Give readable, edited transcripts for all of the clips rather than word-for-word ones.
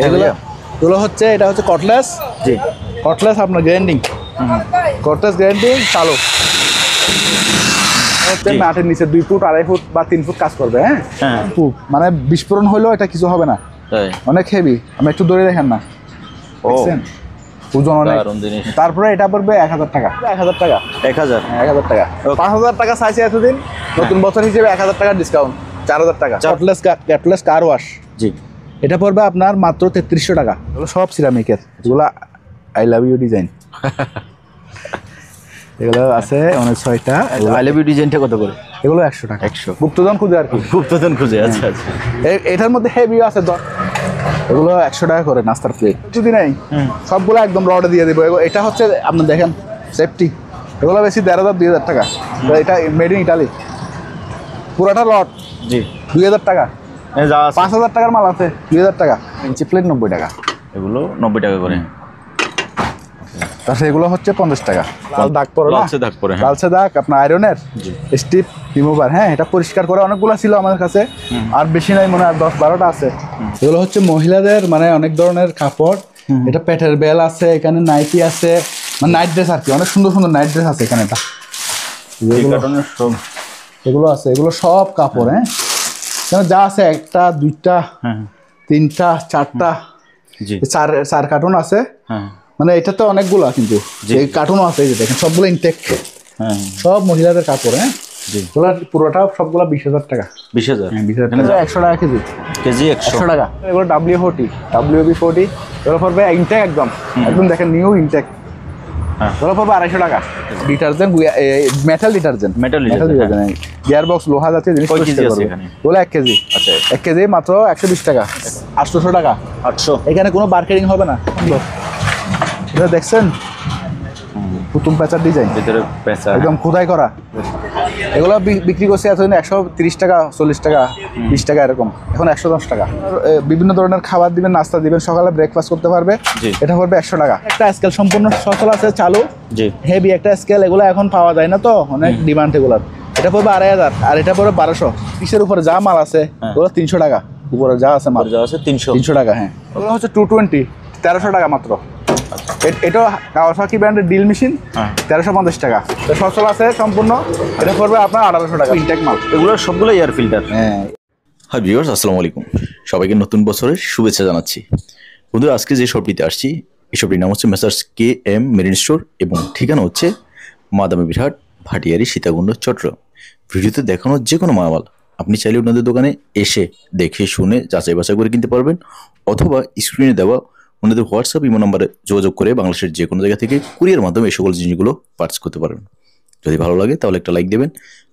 এগুলো হচ্ছে, এটা হচ্ছে কটলেস। জি, কটলেস আপনার গ্রাইন্ডিং, কটলেস গ্রাইন্ডিং চালু হচ্ছে মাটির নিচে 2 ফুট 2.5 ফুট বা 3 ফুট কাজ করবে। হ্যাঁ, মানে বিস্ফোরণ হইলেও এটা কিছু হবে না, অনেক হেভি। আমি একটু দৌড়ে দেখেন না, দেখছেন ওজন অনেক। তারপরে এটা পড়বে 1000 টাকা। 1000 টাকা, 1000 টাকা, 5000 টাকা চাইছে এতদিন, নতুন বছর হিসেবে 1000 টাকা ডিসকাউন্ট, 4000 টাকা। কটলেস কার ওয়াশ, জি, এটা পড়বে আপনার মাত্র 3300 টাকা। এগুলো সব সিরামিকের, এগুলো আই লাভ ইউ ডিজাইন। এগুলো আছে অনেক 6টা। আই লাভ ইউ ডিজাইনটা কত করে? এগুলো 100 টাকা। 100 গুপ্তধন খুঁজে আর কি, গুপ্তধন খুঁজে। আচ্ছা আচ্ছা, এটার মধ্যে হেভি আছে তো, এগুলো 100 টাকা করে নাস্তার প্লেট। যদি নাই সবগুলো একদম রডে দিয়ে দেবো। এটা হচ্ছে আপনার দেখেন সেফটি, এগুলো বেশি 1500 2000 টাকা। এটা মেড ইন ইটালি, পুরাটা রড। জি, 2000 টাকা। 5000 টাকার মাল আছে 2000 টাকা। ইঞ্চি প্লেট 90 টাকা, এগুলো 90 টাকা করে। তারপরে এগুলো হচ্ছে 50 টাকা। লাল দাগ পড়ে, লালচে দাগ পড়ে, লালচে দাগ আপনার আয়রনের স্টিপ রিমুভার। হ্যাঁ, এটা পরিষ্কার করে অনেকগুলো ছিল আমাদের কাছে, আর বেশি নাই মনে হয় 10-12টা আছে। এগুলো হচ্ছে মহিলাদের মানে অনেক ধরনের কাপড়। এটা পেটের বেল আছে, এখানে নাইটি আছে, মানে নাইট ড্রেস আর কি, অনেক সুন্দর সুন্দর নাইট ড্রেস আছে এখানে। এটা এগুলো আছে, এগুলো সব কাপড়। হ্যাঁ, যা আছে 1টা 2টা 3টা 4টা 4 কার্টুন আছে। মানে এটা তো অনেকগুলো, কিন্তু এই কার্টুনও আছে, এই যে দেখেন সবগুলো ইনটেক, সব মহিলাদের কাপড়। হ্যাঁ, পুরোটা সবগুলো 20,000 টাকা। 20,000? 100 টাকা কেজি। কেজি 100 টাকা। এগুলো WB40 এগুলো পড়বে ইনটেক, একদম একদম দেখেন নিউ ইনটেক। এগুলো পড়বে 250 টাকা। Detergent, metal detergent, gear box, লোহা জাতীয় জিনিস। ওগুলো 1 কেজি। আচ্ছা, 1 কেজি মাত্র 120 টাকা। 800 টাকা। 800। এখানে কোনো বার্কেরিং হবে না। এটা দেখছেন পুতুল প্যাচার ডিজাইন, ভিতরে প্যাচা একদম খোদাই করা। এগুলো বিক্রি করছে এতদিন 130 টাকা, 40 টাকা, 20 টাকা এরকম, এখন 110 টাকা। বিভিন্ন ধরনের খাবার দিবেন, নাস্তা দিবেন, সকালে ব্রেকফাস্ট করতে পারবে। এটা পড়বে 100 টাকা। একটা স্কেল সম্পূর্ণ সচল আছে, চালু, হেভি একটা স্কেল। এগুলো এখন পাওয়া যায় না তো, অনেক ডিমান্ড এগুলোর। এটা পড়বে 2500, আর এটা পড়বে 1200। পিসের উপরে যা মাল আছে ওগুলো 300 টাকা। উপরে যা আছে মাল, যা আছে 300 টাকা। হ্যাঁ, ওগুলো হচ্ছে 220, 1300 টাকা মাত্র। এটা কাওয়াসাকি ব্র্যান্ডের ড্রিল মেশিন, 1350 টাকা। সচল আছে সম্পূর্ণ। এটা পড়বে আপনার 1800 টাকা। ইনটেক মাল, এগুলো সবগুলো এয়ার ফিল্টার। হ্যাঁ। হাই ভিউয়ার্স, আসসালামু আলাইকুম। সবাইকে নতুন বছরের শুভেচ্ছা জানাচ্ছি। বন্ধুরা, আজকে যে শপটিতে আসছি, এই শপটির নাম হচ্ছে মেসার্স KM মেরিন স্টোর, এবং ঠিকানা হচ্ছে মাদামী বিরহাট, ভাটিয়ারি, সীতাকুণ্ড, চট্টগ্রাম। ভিডিওতে দেখানো যে কোনো মালামাল আপনি চাইলে ওনাদের দোকানে এসে দেখে শুনে যাচাই বাছাই করে কিনতে পারবেন, অথবা স্ক্রিনে দেওয়া ওনাদের হোয়াটসঅ্যাপ ইমো নাম্বারে যোগাযোগ করে বাংলাদেশের যে কোনো জায়গা থেকে কুরিয়ার মাধ্যমে এই সকল জিনিসগুলো পারচেজ করতে পারবেন। যদি ভালো লাগে তাহলে একটা লাইক দেবেন।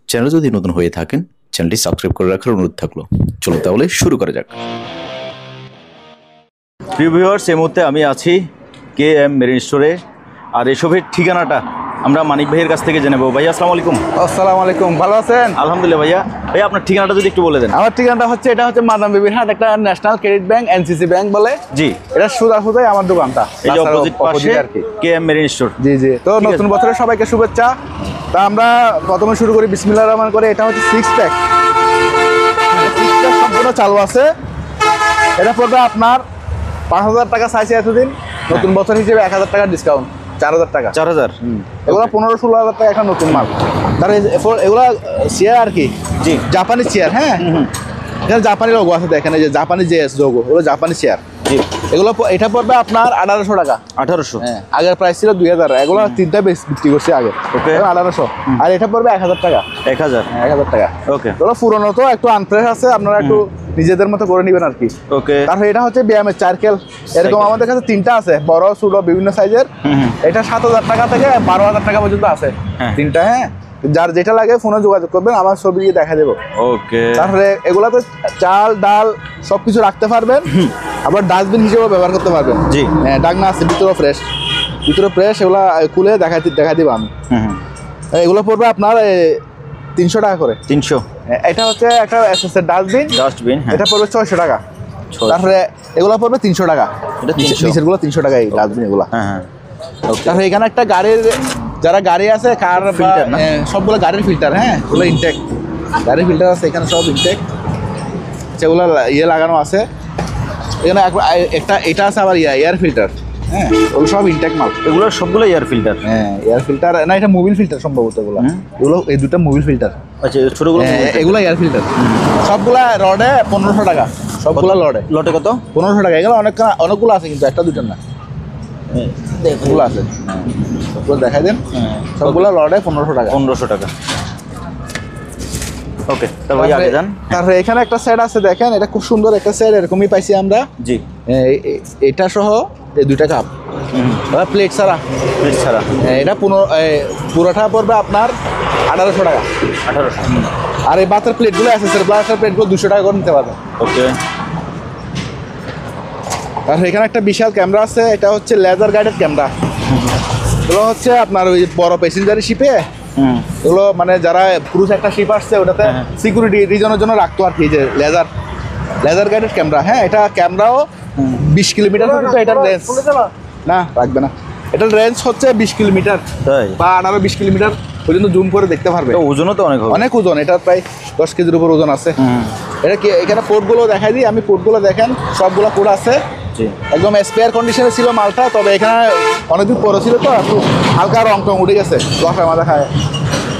চ্যানেল যদি নতুন হয়ে থাকেন, চ্যানেলটি সাবস্ক্রাইব করে রাখার অনুরোধ থাকলো। চলুন তাহলে শুরু করা যাক। প্রিয় ভিউয়ার্স, এই মুহূর্তে আমি আছি KM মেরিন স্টোরে, আর এসবের ঠিকানাটা আমরা মানিক ভাইয়ের কাছ থেকে জেনে নেব। ভাইয়া, আসসালামু আলাইকুম। আসসালামু আলাইকুম, ভালো আছেন? আলহামদুলিল্লাহ। ভাইয়া আপনার ঠিকানাটা যদি একটু বলে দেন। আমার ঠিকানাটা হচ্ছে, এটা হচ্ছে মাদামী বিরহাট, একটা national credit bank, NCC bank বলে। জি, এটা সোজাই আমার দোকানটা, এই যে অপোজিট পাশে আর কি KM মেরিন স্টোর। জি জি। তো নতুন বছরের সবাইকে শুভেচ্ছা। তা আমরা প্রথমে শুরু করি বিসমিল্লাহির রহমানির রহিম করে। এটা হচ্ছে 6 প্যাক সম্পূর্ণ চালু আছে। এটা পড়বে আপনার 5000 টাকা চাইছে এতদিন, নতুন বছর হিসেবে 1000 টাকা ডিসকাউন্ট, 4000 টাকা। 4000? এগুলো 15-16 টাকা এখন নতুন মাল। তার এগুলো চেয়ার আর কি, জি, জাপানি চেয়ার। হ্যাঁ, এখানে জাপানি লোগো আছে, দেখেন এই যে জাপানি JS লোগো, ওগুলো জাপানি চেয়ার। জি, এগুলো এটা পড়বে আপনার 1800 টাকা। 1800? হ্যাঁ, আগের প্রাইস ছিল 2000। এগুলো 3টা বিক্রি করছি আগে, 1800। আর এটা পড়বে 1000 টাকা। 1000? 1000 টাকা। ওকে। এগুলো পুরোনো তো, একটু আনফ্রেশ আছে, আপনারা একটু নিজেদের মতো করে নেবেন আর কি। ওকে। তারপরে এটা হচ্ছে ব্যায়ামের সাইকেল, এরকম আমাদের কাছে 3টা আছে, বড় ছোট বিভিন্ন সাইজের। এটা 7000 টাকা থেকে 12000 টাকা পর্যন্ত আছে 3টা। হ্যাঁ, যার যেটা লাগে ফোনে যোগাযোগ করবেন, আমার ছবি দিয়ে দেখা দেবো। ওকে। তারপরে এগুলাতে চাল ডাল সবকিছু রাখতে পারবেন, আবার ডাস্টবিন হিসেবে ব্যবহার করতে পারবেন। জি, হ্যাঁ, ডাকনা আছে, ভিতরে ফ্রেশ। এগুলা খুলে দেখা দিব আমি। এগুলো পড়বে আপনার 300 টাকা করে। 300? এটা হচ্ছে একটা ডাস্টবিন, এটা পড়বে 600 টাকা। তারপরে এগুলো পড়বে 300 টাকা। নিচের গুলো 300 টাকা, এই ডাস্টবিন এগুলো। হ্যাঁ। তারপরে এখানে একটা গাড়ির, যারা গাড়ি আছে কার ফিল্টার, সবগুলো গাড়ির ফিল্টার। হ্যাঁ, ওগুলো ইনটেক গাড়ির ফিল্টার আছে, এখানে সব ইনটেক, সেগুলো লাগানো আছে। এখানে একটা এটা আছে আবার এয়ার ফিল্টার, হ্যাঁ ওগুলো সব ইনটেক মাল। এগুলো সবগুলো এয়ার ফিল্টার? হ্যাঁ এয়ার ফিল্টার না, এটা মোবিল ফিল্টার সম্ভবত এগুলো। এগুলো এই দুটো মোবিল ফিল্টার। আচ্ছা ছোটগুলো এগুলো এয়ার ফিল্টার। সবগুলা রডে 1500 টাকা, সবগুলা লটে। লটে কত? 1500 টাকা। এগুলো অনেকগুলো আছে কিন্তু, একটা দুটো না, এগুলো আছে। সবগুলো দেখাই দেন। সবগুলো লটে 1500 টাকা। 1500 টাকা। ওকে, তারপরে আগে যান। তারপরে এখানে একটা সেট আছে দেখেন, এটা খুব সুন্দর একটা সেট, এরকমই পাইছি আমরা। জি। এটা সহ এই দুইটা কাপ, প্লেট ছাড়া। প্লেট ছাড়া। এটা পুরোটা পড়বে আপনার 1800 টাকা। 1800। আর এই বাতের প্লেটগুলো আছে, বাতের প্লেটগুলো 200 টাকা করে নিতে পারবেন। ওকে। আর এখানে একটা বিশাল ক্যামেরা আছে, এটা হচ্ছে লেজার গাইডেড ক্যামেরা। এগুলো হচ্ছে আপনার ওই বড় প্যাসেঞ্জারি শিপে, এগুলো মানে যারা ক্রুজ একটা শিপ আসছে ওটাতে সিকিউরিটি রিজনের জন্য রাখতো আর কি, যে লেজার গাইডেড ক্যামেরা। হ্যাঁ, এটা ক্যামেরাও 20 কিলোমিটার পর্যন্ত এটার রেঞ্জ। না রাখবে না, এটার রেঞ্জ হচ্ছে 20 কিলোমিটার বা 18-20 কিলোমিটার পর্যন্ত জুম করে দেখতে পারবে। ওজনও তো অনেক ওজন, এটা প্রায় 10 কেজির উপর ওজন আছে। এটা কি এখানে পোর্টগুলো দেখাই দিই আমি, পোর্টগুলো দেখেন সবগুলো পোর্ট আছে, একদম স্পেয়ার কন্ডিশনে ছিল মালটা। তবে এখানে অনেকদিন পরে ছিল তো একটু হালকা রং টং উঠে গেছে, লফা মাথা খায়।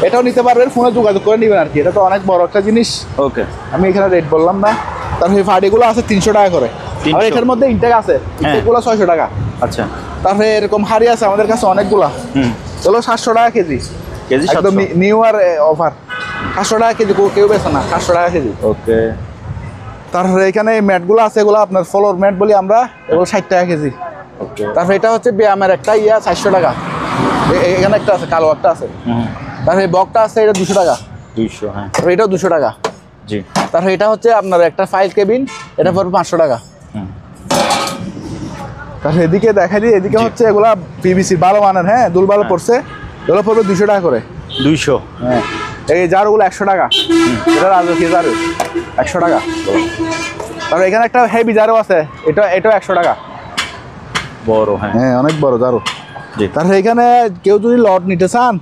এটাও নিতে পারবেন, ফোনে যোগাযোগ করে নেবেন আর কি, এটা তো অনেক বড় একটা জিনিস। ওকে, আমি এখানে রেট বললাম না। তারপরে ফাড়িগুলো আছে 300 টাকা করে, আর এটার মধ্যে ইনটেক আছে, ইনটেকগুলো 600 টাকা। আচ্ছা। তারপরে এরকম হাড়ি আছে আমাদের কাছে অনেকগুলা, চলো 700 টাকা কেজি। একদম নিউ আর অফার, 700 টাকা কেজি, কেউ বেছে না, 700 টাকা কেজি। ওকে। তারপরে এখানে এই ম্যাটগুলো আছে, এগুলো আপনার ফ্লোর ম্যাট বলি আমরা, এগুলো 60 টাকা কেজি। ওকে। তারপরে এটা হচ্ছে ব্যায়ামের একটা 400 টাকা। এখানে একটা আছে, কালো একটা আছে। তারপরে এই বকটা আছে, এটা 200 টাকা। 200, হ্যাঁ। তারপরে এটাও 200 টাকা। জি। তারপরে এটা হচ্ছে আপনার একটা ফাইল কেবিন, এটা পড়বে 500 টাকা। তারপরে এদিকে দেখা দিই, এদিকে হচ্ছে এগুলা পিভিসি ভালো মানের, হ্যাঁ দুল ভালো পড়ছে, এগুলো পড়বে 200 টাকা করে। 200, হ্যাঁ। এই জারগুলো 100 টাকা, এটা রাজকীয় জারু 100 টাকা। তারপরে এখানে একটা হেভি জারও আছে, এটাও 100 টাকা। বড়, হ্যাঁ অনেক বড় জারু। তারপরে এখানে কেউ যদি লট নিতে চান,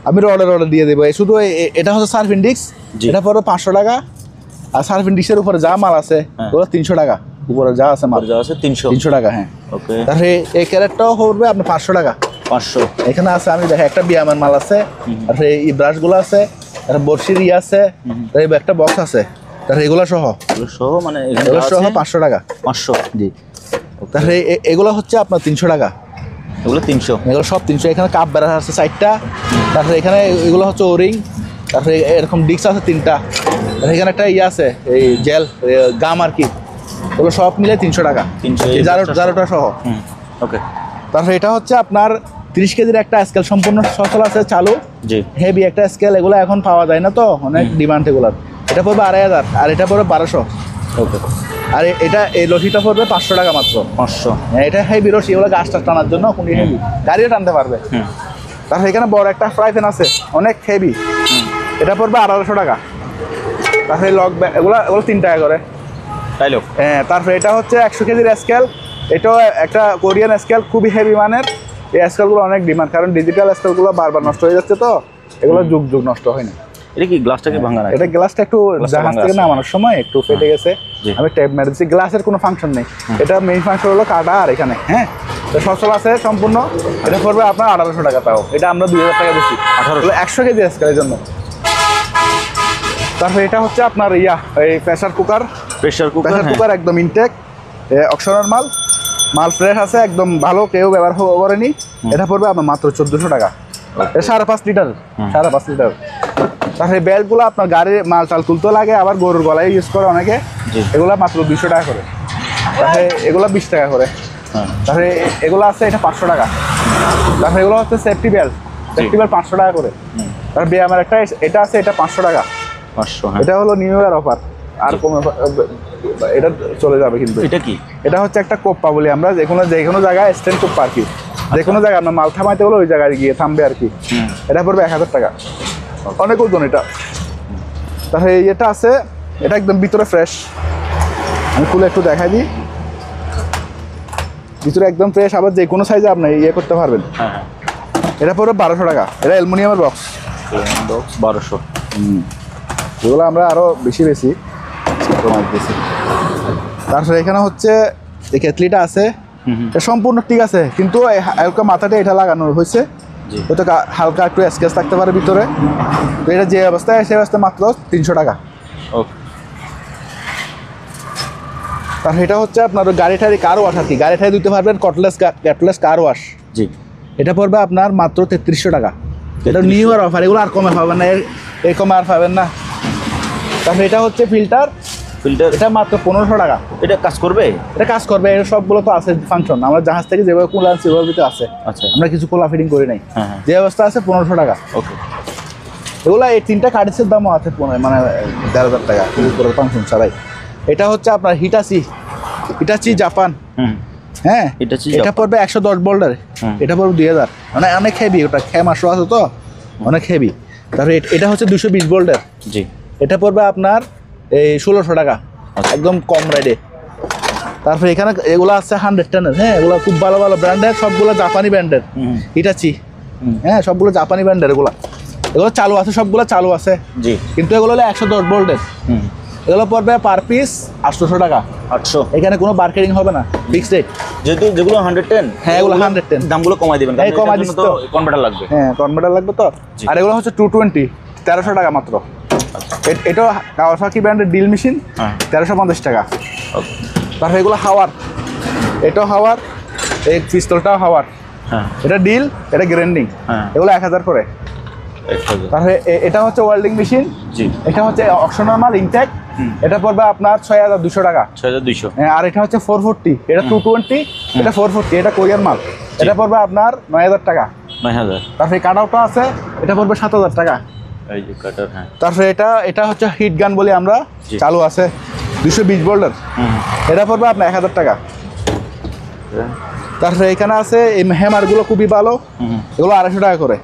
আমি রডে দিয়ে দেবো। শুধু এটা হচ্ছে সার্ফিং ডিস্ক, এটা পড়বে 500 টাকা। আর সার্ফিং ডিস্কের উপরে যা মাল আছে ওগুলো 300 টাকা, উপরে যা আছে মাল যা আছে 300 টাকা। হ্যাঁ। ওকে। তারপরে এই ক্যারেটটাও পড়বে আপনার 500 টাকা। 500। এখানে আছে, আমি দেখে একটা বিয়ামের মাল আছে, তারপরে এই ব্রাশগুলো আছে, তারপরে বর্ষির আছে, তারপরে একটা বক্স আছে, তারপরে এগুলো সহ মানে এগুলো সহ 500 টাকা। 500, জি। তারপরে এগুলো হচ্ছে আপনার 300 টাকা। এগুলো 300, এগুলো সব 300। এখানে কাপ ব্রাশ আছে 4টা, তারপরে এখানে এগুলো হচ্ছে ওরিং, তারপরে এরকম ডিস্ক আছে 3টা, এখানে একটা আছে এই জেল গাম আর কি, এগুলো সব মিলে 300 টাকা। 300 জারোটা সহ। ওকে। তারপরে এটা হচ্ছে আপনার 30 কেজির একটা স্কেল, সম্পূর্ণ সচল আছে, চালু, জি। হেভি একটা স্কেল, এগুলো এখন পাওয়া যায় না তো, অনেক ডিমান্ড এগুলোর। এটা পড়বে 2500, আর এটা পড়বে 1200। ওকে। আর এটা এই রশিটা পড়বে 500 টাকা মাত্র। 500। এটা হেভি রশি, এগুলো গাছটা টানার জন্য, কোন হেভি গাড়িও টানতে পারবে। তারপরে এখানে বড় একটা ফ্রাই প্যান আছে, অনেক হেভি, এটা পড়বে 1800 টাকা। তারপরে লক এগুলো 3 টাকা করে। হ্যাঁ। তারপরে এটা হচ্ছে 100 কেজির স্কেল, এটাও একটা কোরিয়ান স্কেল, খুবই হেভি মানের। এই স্কেলগুলো অনেক ডিমান্ড, কারণ ডিজিটাল স্কেলগুলো বারবার নষ্ট হয়ে যাচ্ছে, তো এগুলো যুগ নষ্ট হয় না। এটা কি গ্লাসটাকে ভাঙা না? এটা গ্লাসটা একটু জাহাজ থেকে নামানোর সময় একটু ফেটে গেছে, আমি টেপ মেরে দিচ্ছি। গ্লাসের কোনো ফাংশন নেই, এটা মেইন ফাংশন হলো কাটা। আর এখানে হ্যাঁ সচল আছে সম্পূর্ণ, এটা পড়বে আপনার 1800 টাকা। তাও এটা আমরা 2000 টাকা দিচ্ছি 100 কেজি স্কেলের জন্য। তারপরে এটা হচ্ছে আপনার এই প্রেসার কুকার একদম ইনটেক, অকশনের মাল ফ্রেশ আছে, একদম ভালো, কেউ ব্যবহার করেনি। এটা পড়বে আপনার মাত্র 1400 টাকা। এটা 5.5 লিটার, 5.5 লিটার। তারপরে বেল্টগুলো আপনার গাড়ির মাল টাল তুলতে লাগে, আবার গরুর গলায় ইউজ করে অনেকে, এগুলো মাত্র 200 টাকা করে। তারপরে এগুলো 20 টাকা করে। তারপরে এগুলো আছে, এটা 500 টাকা। তারপরে এগুলো হচ্ছে সেফটি বেল্ট 500 টাকা করে। তারপরে আমার একটা এটা আছে, এটা 500 টাকা। 500, এটা হলো নিউ ইয়ার অফার, আর কমে এটা চলে যাবে। কিন্তু এটা কি? এটা হচ্ছে একটা কোপ্পা বলি আমরা, যে কোনো জায়গায় স্ট্যান্ড কোপ্পা আর কি, যে কোনো জায়গায় আপনার মাল থামাইতে হলে ওই জায়গায় গিয়ে থামবে আর কি। এটা পড়বে 1000 টাকা, অনেক ওজন এটা। তাহলে এটা আছে, এটা একদম ভিতরে ফ্রেশ, আমি খুলে একটু দেখাই দিই। ভিতরে একদম ফ্রেশ, আবার যে কোনো সাইজে আপনি করতে পারবেন। এটা পড়বে 1200 টাকা। এটা অ্যালুমিনিয়ামের বক্স 1200। এগুলো আমরা আরও বেশি কমাই দিয়েছি। তারপরে এখানে হচ্ছে এই কেতলিটা আছে, এটা সম্পূর্ণ ঠিক আছে, কিন্তু হালকা মাথাটা এটা লাগানো হয়েছে, হয়তো হালকা একটু স্কেচ থাকতে পারে ভিতরে। তো এটা যে অবস্থায় সেই অবস্থায় মাত্র 300 টাকা। তার এটা হচ্ছে আপনার গাড়ি টাড়ি কার ওয়াশ আর কি, গাড়ি টাড়ি দিতে পারবেন ক্যাটলেস কার ওয়াশ। জি, এটা পড়বে আপনার মাত্র 3300 টাকা। এটা নিউ ইয়ার অফার, এগুলো আর কমে পাবেন না, এই কমে আর পাবেন না। তারপরে এটা হচ্ছে ফিল্টার, এটা মাত্র 1500 টাকা। এটা কাজ করবে? এটা কাজ করবে, এর সবগুলো তো আছে ফাংশন, আমরা জাহাজ থেকে যেভাবে কুল আনছি ওভাবে তো আছে। আচ্ছা, আমরা কিছু কোলা ফিটিং করি নাই, হ্যাঁ। যে অবস্থা আছে 1500 টাকা। ওকে, এগুলো এই 3টা কার্ডিসের দামও আছে মানে 1500 টাকা ফাংশন ছাড়াই। এটা হচ্ছে আপনার হিটাচি জাপান, হ্যাঁ এটা পড়বে 110 ভোল্টের, এটা পড়বে 2000, মানে অনেক হেভি, ওটা খেমাশো আছে তো অনেক হেভি। তারপরে এটা হচ্ছে 220 ভোল্টের, জি, এটা পড়বে আপনার এই 1600 টাকা, একদম কম রেটে। তারপরে এখানে এগুলো আছে 110-এর, হ্যাঁ এগুলো খুব ভালো ভালো ব্র্যান্ডের, সবগুলো জাপানি ব্র্যান্ডের, হিটাচি, হ্যাঁ সবগুলো জাপানি ব্র্যান্ডের। এগুলো চালু আছে, সবগুলো চালু আছে, জি, কিন্তু এগুলো হলো 110 ভোল্টের। এগুলো পড়বে পার পিস 800 টাকা। 800, এখানে কোনো মার্কেটিং হবে না, ফিক্সড রেট। যেগুলো 110, হ্যাঁ এগুলো 110, দামগুলো কমাই দিবেন, এই কমাই দিচ্ছি তো, কনভার্টার লাগবে, হ্যাঁ কনভার্টার লাগবে তো। আর এগুলো হচ্ছে 220, 1300 টাকা মাত্র। এটা কাওয়াসাকি ব্র্যান্ডের ডিল মেশিন, 1350 টাকা। তারপরে এগুলো হাওয়ার, এটা হাওয়ার, এই পিস্তলটাও হাওয়ার, এটা ডিল, এটা গ্রাইন্ডিং, এগুলো 1000 করে। তারপরে এটা হচ্ছে ওয়েল্ডিং মেশিন, এটা হচ্ছে অপশনাল মাল ইনটেক, এটা পড়বে আপনার 6200 টাকা। 6200, আর এটা হচ্ছে 440, এটা 220, এটা 440, এটা কোরিয়ান মাল, এটা পড়বে আপনার 9000 টাকা। 9000। তারপরে কাটআউটটা আছে, এটা পড়বে 7000 টাকা। এই যে কাটার, হ্যাঁ। তারপরে এটা হচ্ছে হিট গান বলি আমরা, চালু আছে 220 ভোল্টের, এটা পড়বে আপনার 1000 টাকা। তারপরে এখানে আছে এই হ্যামারগুলো খুবই ভালো, এগুলো 250 টাকা করে।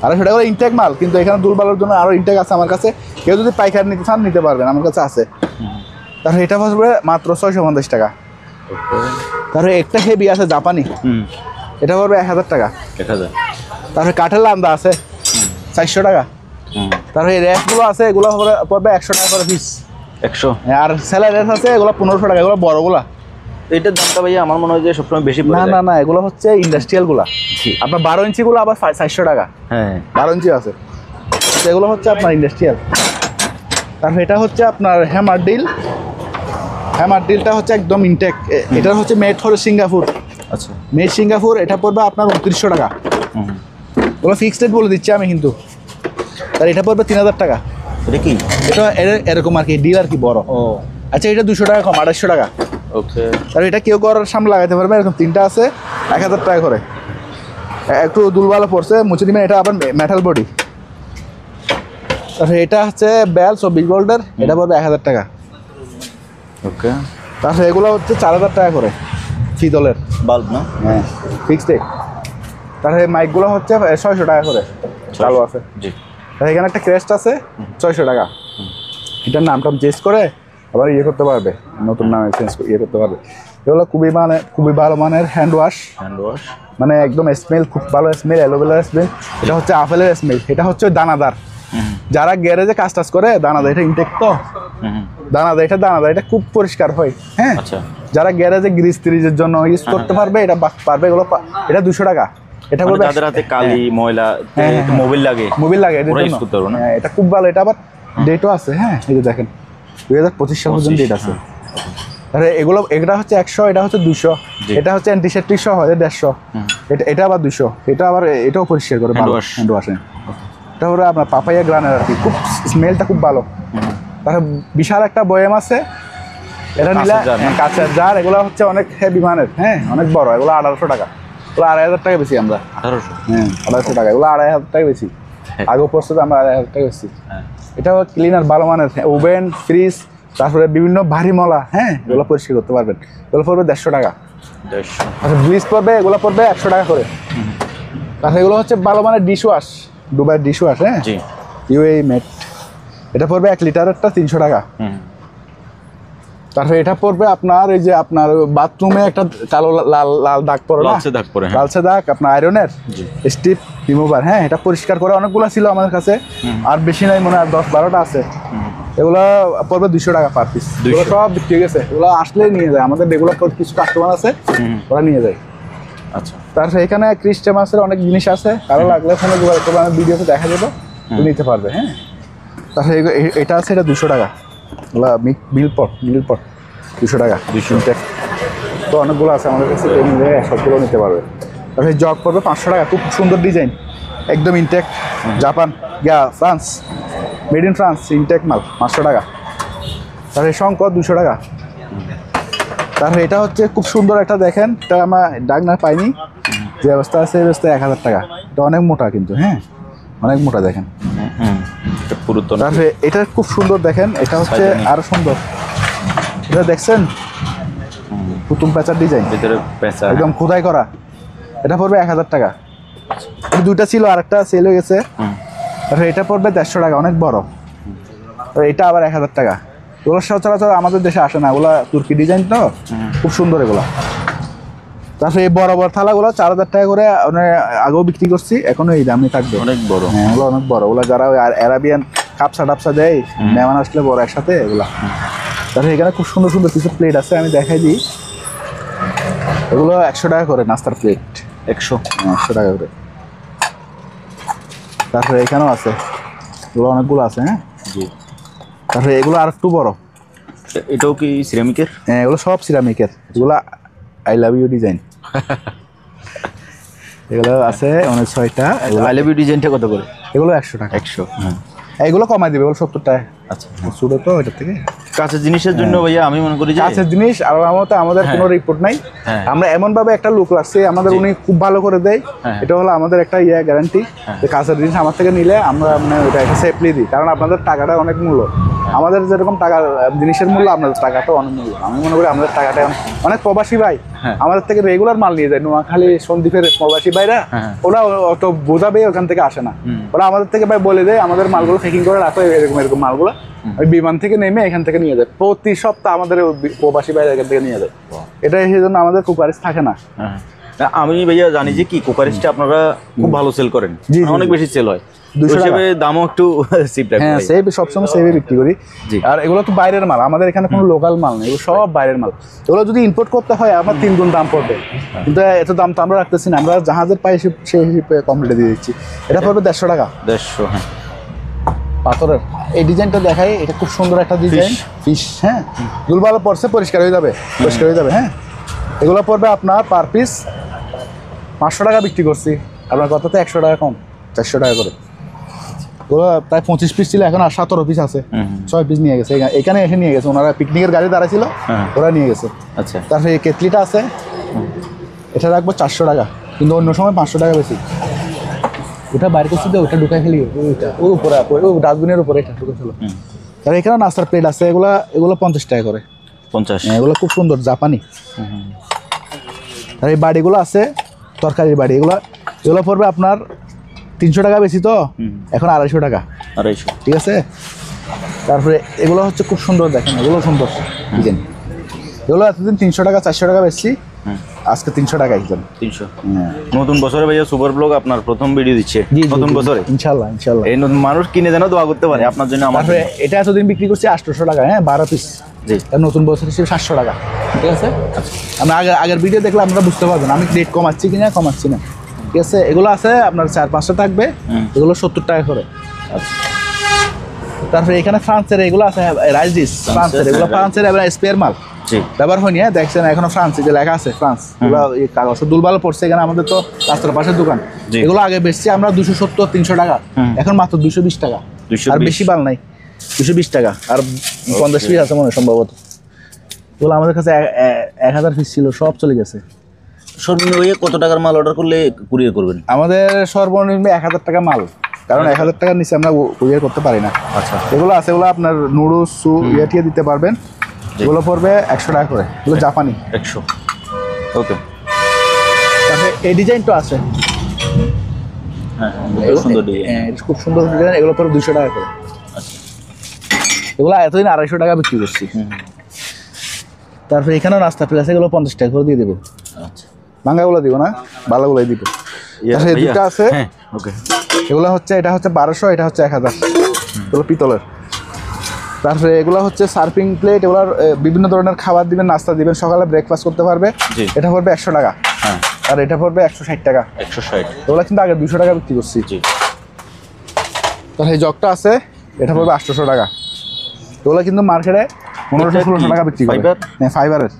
250 টাকা ইনটেক মাল, কিন্তু এখানে দুলবালের জন্য আরও ইনটেক আছে আমার কাছে, কেউ যদি পাইকারি নিতে চান নিতে পারবেন, আমার কাছে আছে। তারপরে এটা পড়বে মাত্র 650 টাকা। তারপরে একটা হেভি আছে জাপানি, এটা পড়বে 1000 টাকা। 1000। তারপরে কাঠের লান্দা আছে 400 টাকা। তারপরে এই র্যাকগুলো আছে, এগুলো পড়বে 100 টাকা করে পিস। 100। আর সেলাই র্যাক আছে, এগুলো 1500 টাকা, এগুলো বড়গুলা। এটার দামটা ভাইয়া আমার মনে হয় যে সবসময় বেশি পড়ে। না এগুলো হচ্ছে ইন্ডাস্ট্রিয়াল গুলা, আপনার 12 ইঞ্চি গুলো আবার 400 টাকা। হ্যাঁ 12 ইঞ্চি আছে, এগুলো হচ্ছে আপনার ইন্ডাস্ট্রিয়াল। তারপর এটা হচ্ছে আপনার হ্যামার ডিলটা হচ্ছে একদম ইনটেক, এটা হচ্ছে মেড ফর সিঙ্গাপুর। আচ্ছা, মেড সিঙ্গাপুর, এটা পড়বে আপনার 2900 টাকা। ওগুলো ফিক্সড রেট বলে দিচ্ছি আমি কিন্তু। আর এটা পড়বে 3000 টাকা। এটা কি? এটা এরকম আর কি, ডিল আর কি বড়। ও আচ্ছা, এটা 200 টাকা কম, 2800 টাকা। ওকে। আর এটা কেউ করার সামনে লাগাতে পারবে, এরকম 3টা আছে 1000 টাকা করে। একটু দুলবালা পড়ছে, মুছে দিবেন, এটা আবার মেটাল বডি। তারপরে এটা হচ্ছে বেল 24 ভোল্টের, এটা পড়বে 1000 টাকা। ওকে। তারপরে এগুলো হচ্ছে 4000 টাকা করে, শীতলের বাল্ব না? হ্যাঁ ফিক্সড রেট। তারপরে মাইকগুলো হচ্ছে 600 টাকা করে, চালু আছে। জি। আর এখানে একটা ক্রেস্ট আছে 600 টাকা। এটার নামটা চেঞ্জ করে আবার করতে পারবে, নতুন নামে চেঞ্জ করতে পারবে। এগুলো খুবই ভালো মানের হ্যান্ড ওয়াশ, মানে একদম স্মেল খুব ভালো স্মেল, অ্যালোভেরার স্মেল। এটা হচ্ছে আপেলের স্মেল, এটা হচ্ছে দানাদার। যারা গ্যারেজে কাজ করে দানাদার, এটা ইনটেক তো দানাদার, এটা খুব পরিষ্কার হয়। হ্যাঁ, যারা গ্যারেজে গ্রিজের জন্য ইউজ করতে পারবে, এটা পারবে। এগুলো এটা 200 টাকা। এটা বলবে যাদের হাতে কালি ময়লা মোবিল লাগে এটা খুব ভালো। এটা আবার ডেটও আছে, হ্যাঁ এই যে দেখেন 2025 সাল পর্যন্ত ডেট আছে। আরে এটা হচ্ছে 100, এটা হচ্ছে 200, এটা হচ্ছে অ্যান্টিসেপটিক সহ 150, এটা আবার 200। এটা আবার এটাও পরিষ্কার করে হ্যান্ড ওয়াশ। এটা হলো আপনার পাপাইয়া গ্রানের আর কি, খুব স্মেলটা খুব ভালো। তারপরে বিশাল একটা বয়াম আছে, এটা নিলে কাঁচের জার, এগুলো হচ্ছে অনেক হেভি মানের, হ্যাঁ অনেক বড়। এগুলো 1800 টাকা, এগুলো 2500 টাকা বেশি আমরা। 1800? হ্যাঁ 2800 টাকা, এগুলো 2500 টাকা বেশি। আগেও পড়ছে তো আমরা 2500 টাকা বেশি। এটাও ক্লিনার ভালো মানের, ওভেন ফ্রিজ, তারপরে বিভিন্ন ভারী মলা, হ্যাঁ এগুলো পরিষ্কার করতে পারবেন। এগুলো পড়বে 150 টাকা। আচ্ছা ব্লিচ পড়বে, এগুলো পড়বে 100 টাকা করে। তারপরে এগুলো হচ্ছে ভালো মানের ডিশ ওয়াশ, দুবাইয়ের ডিশ ওয়াশ, হ্যাঁ ইউএই মেড, এটা পড়বে 1 লিটারেরটা 300 টাকা। তারপরে এটা পড়বে আপনার এই যে আপনার বাথরুমে একটা কালো লাল দাগ পড়ে, লালচে দাগ আপনার আয়রনের স্টিপ রিমুভার, হ্যাঁ এটা পরিষ্কার করে। অনেকগুলো ছিল আমাদের কাছে, আর বেশি নাই মনে হয়, 10-12টা আছে। এগুলো পড়বে 200 টাকা পার পিস। এগুলো সব বিক্রি হয়ে গেছে, এগুলো আসলেই নিয়ে যায়। আমাদের রেগুলার কিছু কাস্টমার আছে, ওরা নিয়ে যায়। আচ্ছা, তারপরে এখানে ক্রিস্টেমাসের অনেক জিনিস আছে, কারো লাগলে ফোনে যোগাযোগ করবে, আমি ভিডিওতে দেখা দেবো, নিতে পারবে। হ্যাঁ, তারপরে এটা আছে, এটা 200 টাকা। ওগুলো মিল পট 200 টাকা 200 ইনটেক। তো অনেকগুলো আছে আমাদের কাছে, নিলে সবগুলো নিতে পারবে। তারপরে জগ পড়বে 500 টাকা, খুব সুন্দর ডিজাইন, একদম intact, Japan France, made in France, intact মাল, 500 টাকা। তারপরে শঙ্কর 200 টাকা। তারপরে এটা হচ্ছে খুব সুন্দর একটা, দেখেন, এটা আমার ডাকনা পাইনি, যে অবস্থা আছে এই অবস্থায় 1000 টাকা। এটা অনেক মোটা কিন্তু, হ্যাঁ অনেক মোটা, দেখেন। তারপরে এটা খুব সুন্দর, দেখেন, এটা হচ্ছে আরো সুন্দর। এটা দেখছেন, পুতুল পেঁচার ডিজাইন, একদম খোদাই করা। এটা পড়বে 1000 টাকা। দুইটা ছিল, আরেকটা সেল হয়ে গেছে। তারপরে এটা পড়বে 150 টাকা, অনেক বড়। এটা আবার 1000 টাকা। এগুলো সচরাচর আমাদের দেশে আসে না, ওগুলা তুর্কি ডিজাইন তো, খুব সুন্দর এগুলা। তারপরে এই বড় বড় থালাগুলো 4000 টাকা করে আগেও বিক্রি করছি, এখনো এই দামই থাকবে, অনেক বড়। হ্যাঁ, ওগুলো অনেক বড়। ওগুলো যারা ওই অ্যারাবিয়ান কাপসা টাপসা দেয়, মেহমান আসলে বড় একসাথে, এগুলা। তারপরে এখানে খুব সুন্দর সুন্দর কিছু প্লেট আছে, আমি দেখাই দিই। এগুলো 100 টাকা করে নাস্তার প্লেট, 100 টাকা করে। তারপরে এখানেও আছে, এগুলো অনেকগুলো আছে। হ্যাঁ, তারপরে এগুলো আর একটু বড়। এটাও কি সিরামিকের? হ্যাঁ, এগুলো সব সিরামিকের। এগুলো আই লাভ ইউ ডিজাইন। এগুলো আছে অনেক 6টা। আই লাভ ইউ ডিজাইনটা কত করে? এগুলো 100 টাকা। 100। হ্যাঁ, এগুলো কমাই দিবে, এগুলো 70 টাকা। আচ্ছা, ছোটো তো এটার থেকে। কাছের জিনিসের জন্য ভাইয়া আমি মনে করি যে কাছের জিনিস, আর আমাদের কোনো রিপোর্ট নাই। আমরা এমন ভাবে একটা লুক রাখছি, আমাদের উনি খুব ভালো করে দেয়। এটা হলো আমাদের একটা গ্যারান্টি, যে কাছের জিনিস আমার থেকে নিলে আমরা মানে ওটা একটা সেফলি দিই, কারণ আপনাদের টাকাটা অনেক মূল্য। আমাদের যেরকম টাকা জিনিসের মূল্য, আপনাদের টাকাটা অনেক মূল্য। আমি মনে করি আমাদের টাকাটা অনেক প্রবাসী ভাই আমাদের থেকে রেগুলার মাল নিয়ে যায়, নোয়াখালী সন্দ্বীপের প্রবাসী ভাইরা, ওরা অত বোঝাবে ওখান থেকে আসে না। ওরা আমাদের থেকে ভাই বলে দেয়, আমাদের মালগুলো প্যাকিং করে রাখো, এরকম মালগুলো ওই বিমান থেকে নেমে এখান থেকে নিয়ে যায়। প্রতি সপ্তাহ আমাদের প্রবাসী ভাইরা এখান থেকে নিয়ে যায়। এটা সেই জন্য আমাদের কুকারিস থাকে না। আমি ভাইয়া জানি যে কি কুকারিসটা আপনারা খুব ভালো সেল করেন, অনেক বেশি সেল হয়, 200 টাকা দামও একটু চিপ রাখেন। হ্যাঁ, সেভ সবসময় সেভে বিক্রি করি। আর এগুলো তো বাইরের মাল, আমাদের এখানে কোনো লোকাল মাল নেই, এগুলো সব বাইরের মাল। এগুলো যদি ইম্পোর্ট করতে হয় আমার 3 গুণ দাম পড়বে, কিন্তু এত দাম তো আমরা রাখতেছি না, আমরা জাহাজের পাই সেই হিসেবে কমপ্লিটে দিয়ে দিচ্ছি। এটা পড়বে 150 টাকা। 150। হ্যাঁ, পাথরের এই ডিজাইনটা দেখাই, এটা খুব সুন্দর একটা ডিজাইন, ফিশ। হ্যাঁ, দুলবালো পড়ছে, পরিষ্কার হয়ে যাবে। হ্যাঁ, এগুলো পড়বে আপনার পার পিস 500 টাকা বিক্রি করছি, আপনার কথাতে 100 টাকা কম, 400 টাকা করে। ওগুলো প্রায় 25 পিস ছিল, এখন আর 17 পিস আছে, 6 পিস নিয়ে গেছে। এখানে এসে নিয়ে গেছে, ওনারা পিকনিকের গাড়ি দাঁড়া ছিল, ওরা নিয়ে গেছে। আচ্ছা, তারপরে এই কেতলিটা আছে, এটা রাখবো 400 টাকা, কিন্তু অন্য সময় 500 টাকা বেশি। ওটা বাইরে করছি তো, ওটা ঢুকাই ফেলি, ওইটা ওই উপরে, ওই ডাস্টবিনের উপরে এটা ঢুকে ফেলো। আর এখানে নাস্তার প্লেট আছে, এগুলো 50 টাকা করে। 50? এগুলো খুব সুন্দর, জাপানি। আর এই বাড়িগুলো আছে, তরকারির বাড়ি, এগুলো পড়বে আপনার 300 টাকা বেশি, তো এখন 250 টাকা। 250, ঠিক আছে। তারপরে এগুলো হচ্ছে খুব সুন্দর, দেখেন, এগুলো সুন্দর ডিজাইন। এগুলো এতদিন 300 টাকা 400 টাকা বেশি, আজকে 300 টাকা একজন। 300। নতুন বছরে ভাইয়া সুপার ব্লগ আপনার প্রথম ভিডিও দিচ্ছে নতুন বছরে, ইনশাআল্লাহ। এই নতুন মানুষ কিনে যেন দোয়া করতে পারে আপনার জন্য। তারপরে এটা এতদিন বিক্রি করছি 800 টাকা, হ্যাঁ, 12 পিস। জি, নতুন বছর হিসেবে 700 টাকা। ঠিক আছে, আমরা আগের ভিডিও দেখলে আপনারা বুঝতে পারবেন আমি রেট কমাচ্ছি কিনা, কমাচ্ছি না। ঠিক আছে, এগুলো আছে আপনার 4-500 থাকবে, এগুলো 70 টাকা করে। আচ্ছা, তারপরে এখানে ফ্রান্সের এগুলো আছে, রাইস ডিশ ফ্রান্সের, এগুলো ফ্রান্সের এবার স্পেয়ার মাল ব্যবহার হয়নি। হ্যাঁ, দেখছেন এখনো ফ্রান্স যে লেখা আছে ফ্রান্স, এগুলো কাগজ দুলবালো পড়ছে। এখানে আমাদের তো রাস্তার পাশের দোকান, এগুলো আগে বেচছি আমরা 270-300 টাকা, এখন মাত্র 220 টাকা। আর বেশি মাল নাই, 220 টাকা। আর 50 পিস আছে মনে হয় সম্ভবত। এগুলো আমাদের কাছে 1000 পিস ছিল, সব চলে গেছে। সর্বনিম্ন কত টাকার মাল অর্ডার করলে কুরিয়ার করবেন? আমাদের সর্বনিম্ন 1000 টাকা মাল, কারণ 1000 টাকার নিচে আমরা কুরিয়ার করতে পারি না। আচ্ছা, এগুলো আছে, এগুলো আপনার নুডলস ইয়ে দিতে পারবেন। এগুলো পড়বে 100 টাকা করে, এগুলো জাপানি 100। ওকে, তারপরে এই ডিজাইনটা আছে, হ্যাঁ, সুন্দর ডিজাইন, খুব সুন্দর ডিজাইন। এগুলো পড়বে 200 টাকা করে। আচ্ছা, এগুলো এতদিন 250 টাকা বিক্রি করছি। তারপরে এখানেও নাস্তা প্লেট আছে, এগুলো 50 টাকা করে দিয়ে দেবো। আচ্ছা, ভাঙাগুলো দিব না, ভালোগুলোই দিব। দুটো আছে, ওকে। এগুলো হচ্ছে, এটা হচ্ছে 1200, এটা হচ্ছে 1000, এগুলো পিতলের। তারপরে এগুলো হচ্ছে সার্ভিং প্লেট, এগুলোর বিভিন্ন ধরনের খাবার দিবেন, নাস্তা দিবেন, সকালে ব্রেকফাস্ট করতে পারবে। এটা পড়বে 100 টাকা। হ্যাঁ, আর এটা পড়বে 160 টাকা। 160। এগুলো কিন্তু আগে 200 টাকা বিক্রি করছি। তাহলে এই জগটা আছে, এটা পড়বে 800 টাকা। এগুলো কিন্তু মার্কেটে 1500-1600 টাকা বিক্রি করে। হ্যাঁ, ফাইবারের।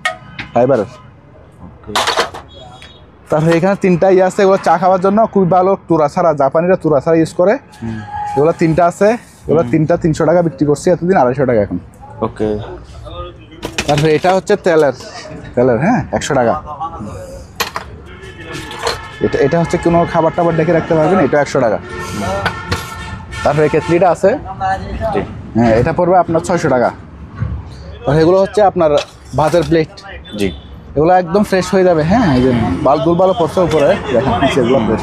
তারপরে এখানে 3টা ইয়ে আছে, এগুলো চা খাওয়ার জন্য খুবই ভালো। তুরা ছাড়া, জাপানিরা তুরা ছাড়া ইউজ করে। এগুলো 3টা আছে, এগুলো 3টা 300 টাকা বিক্রি করছি, এতদিন 250 টাকা এখন। ওকে। তারপরে এটা হচ্ছে তেলের, হ্যাঁ, 100 টাকা। এটা হচ্ছে কোনো খাবার টাবার ডেকে রাখতে পারবেন, এটা 100 টাকা। তারপরে কেটলিটা আছে, হ্যাঁ, এটা পড়বে আপনার 600 টাকা। আর এগুলো হচ্ছে আপনার ভাতের প্লেট। জি, এগুলো একদম ফ্রেশ হয়ে যাবে। হ্যাঁ, এই যে দুল ভালো পড়ছে উপরে, দেখেন এগুলো ফ্রেশ।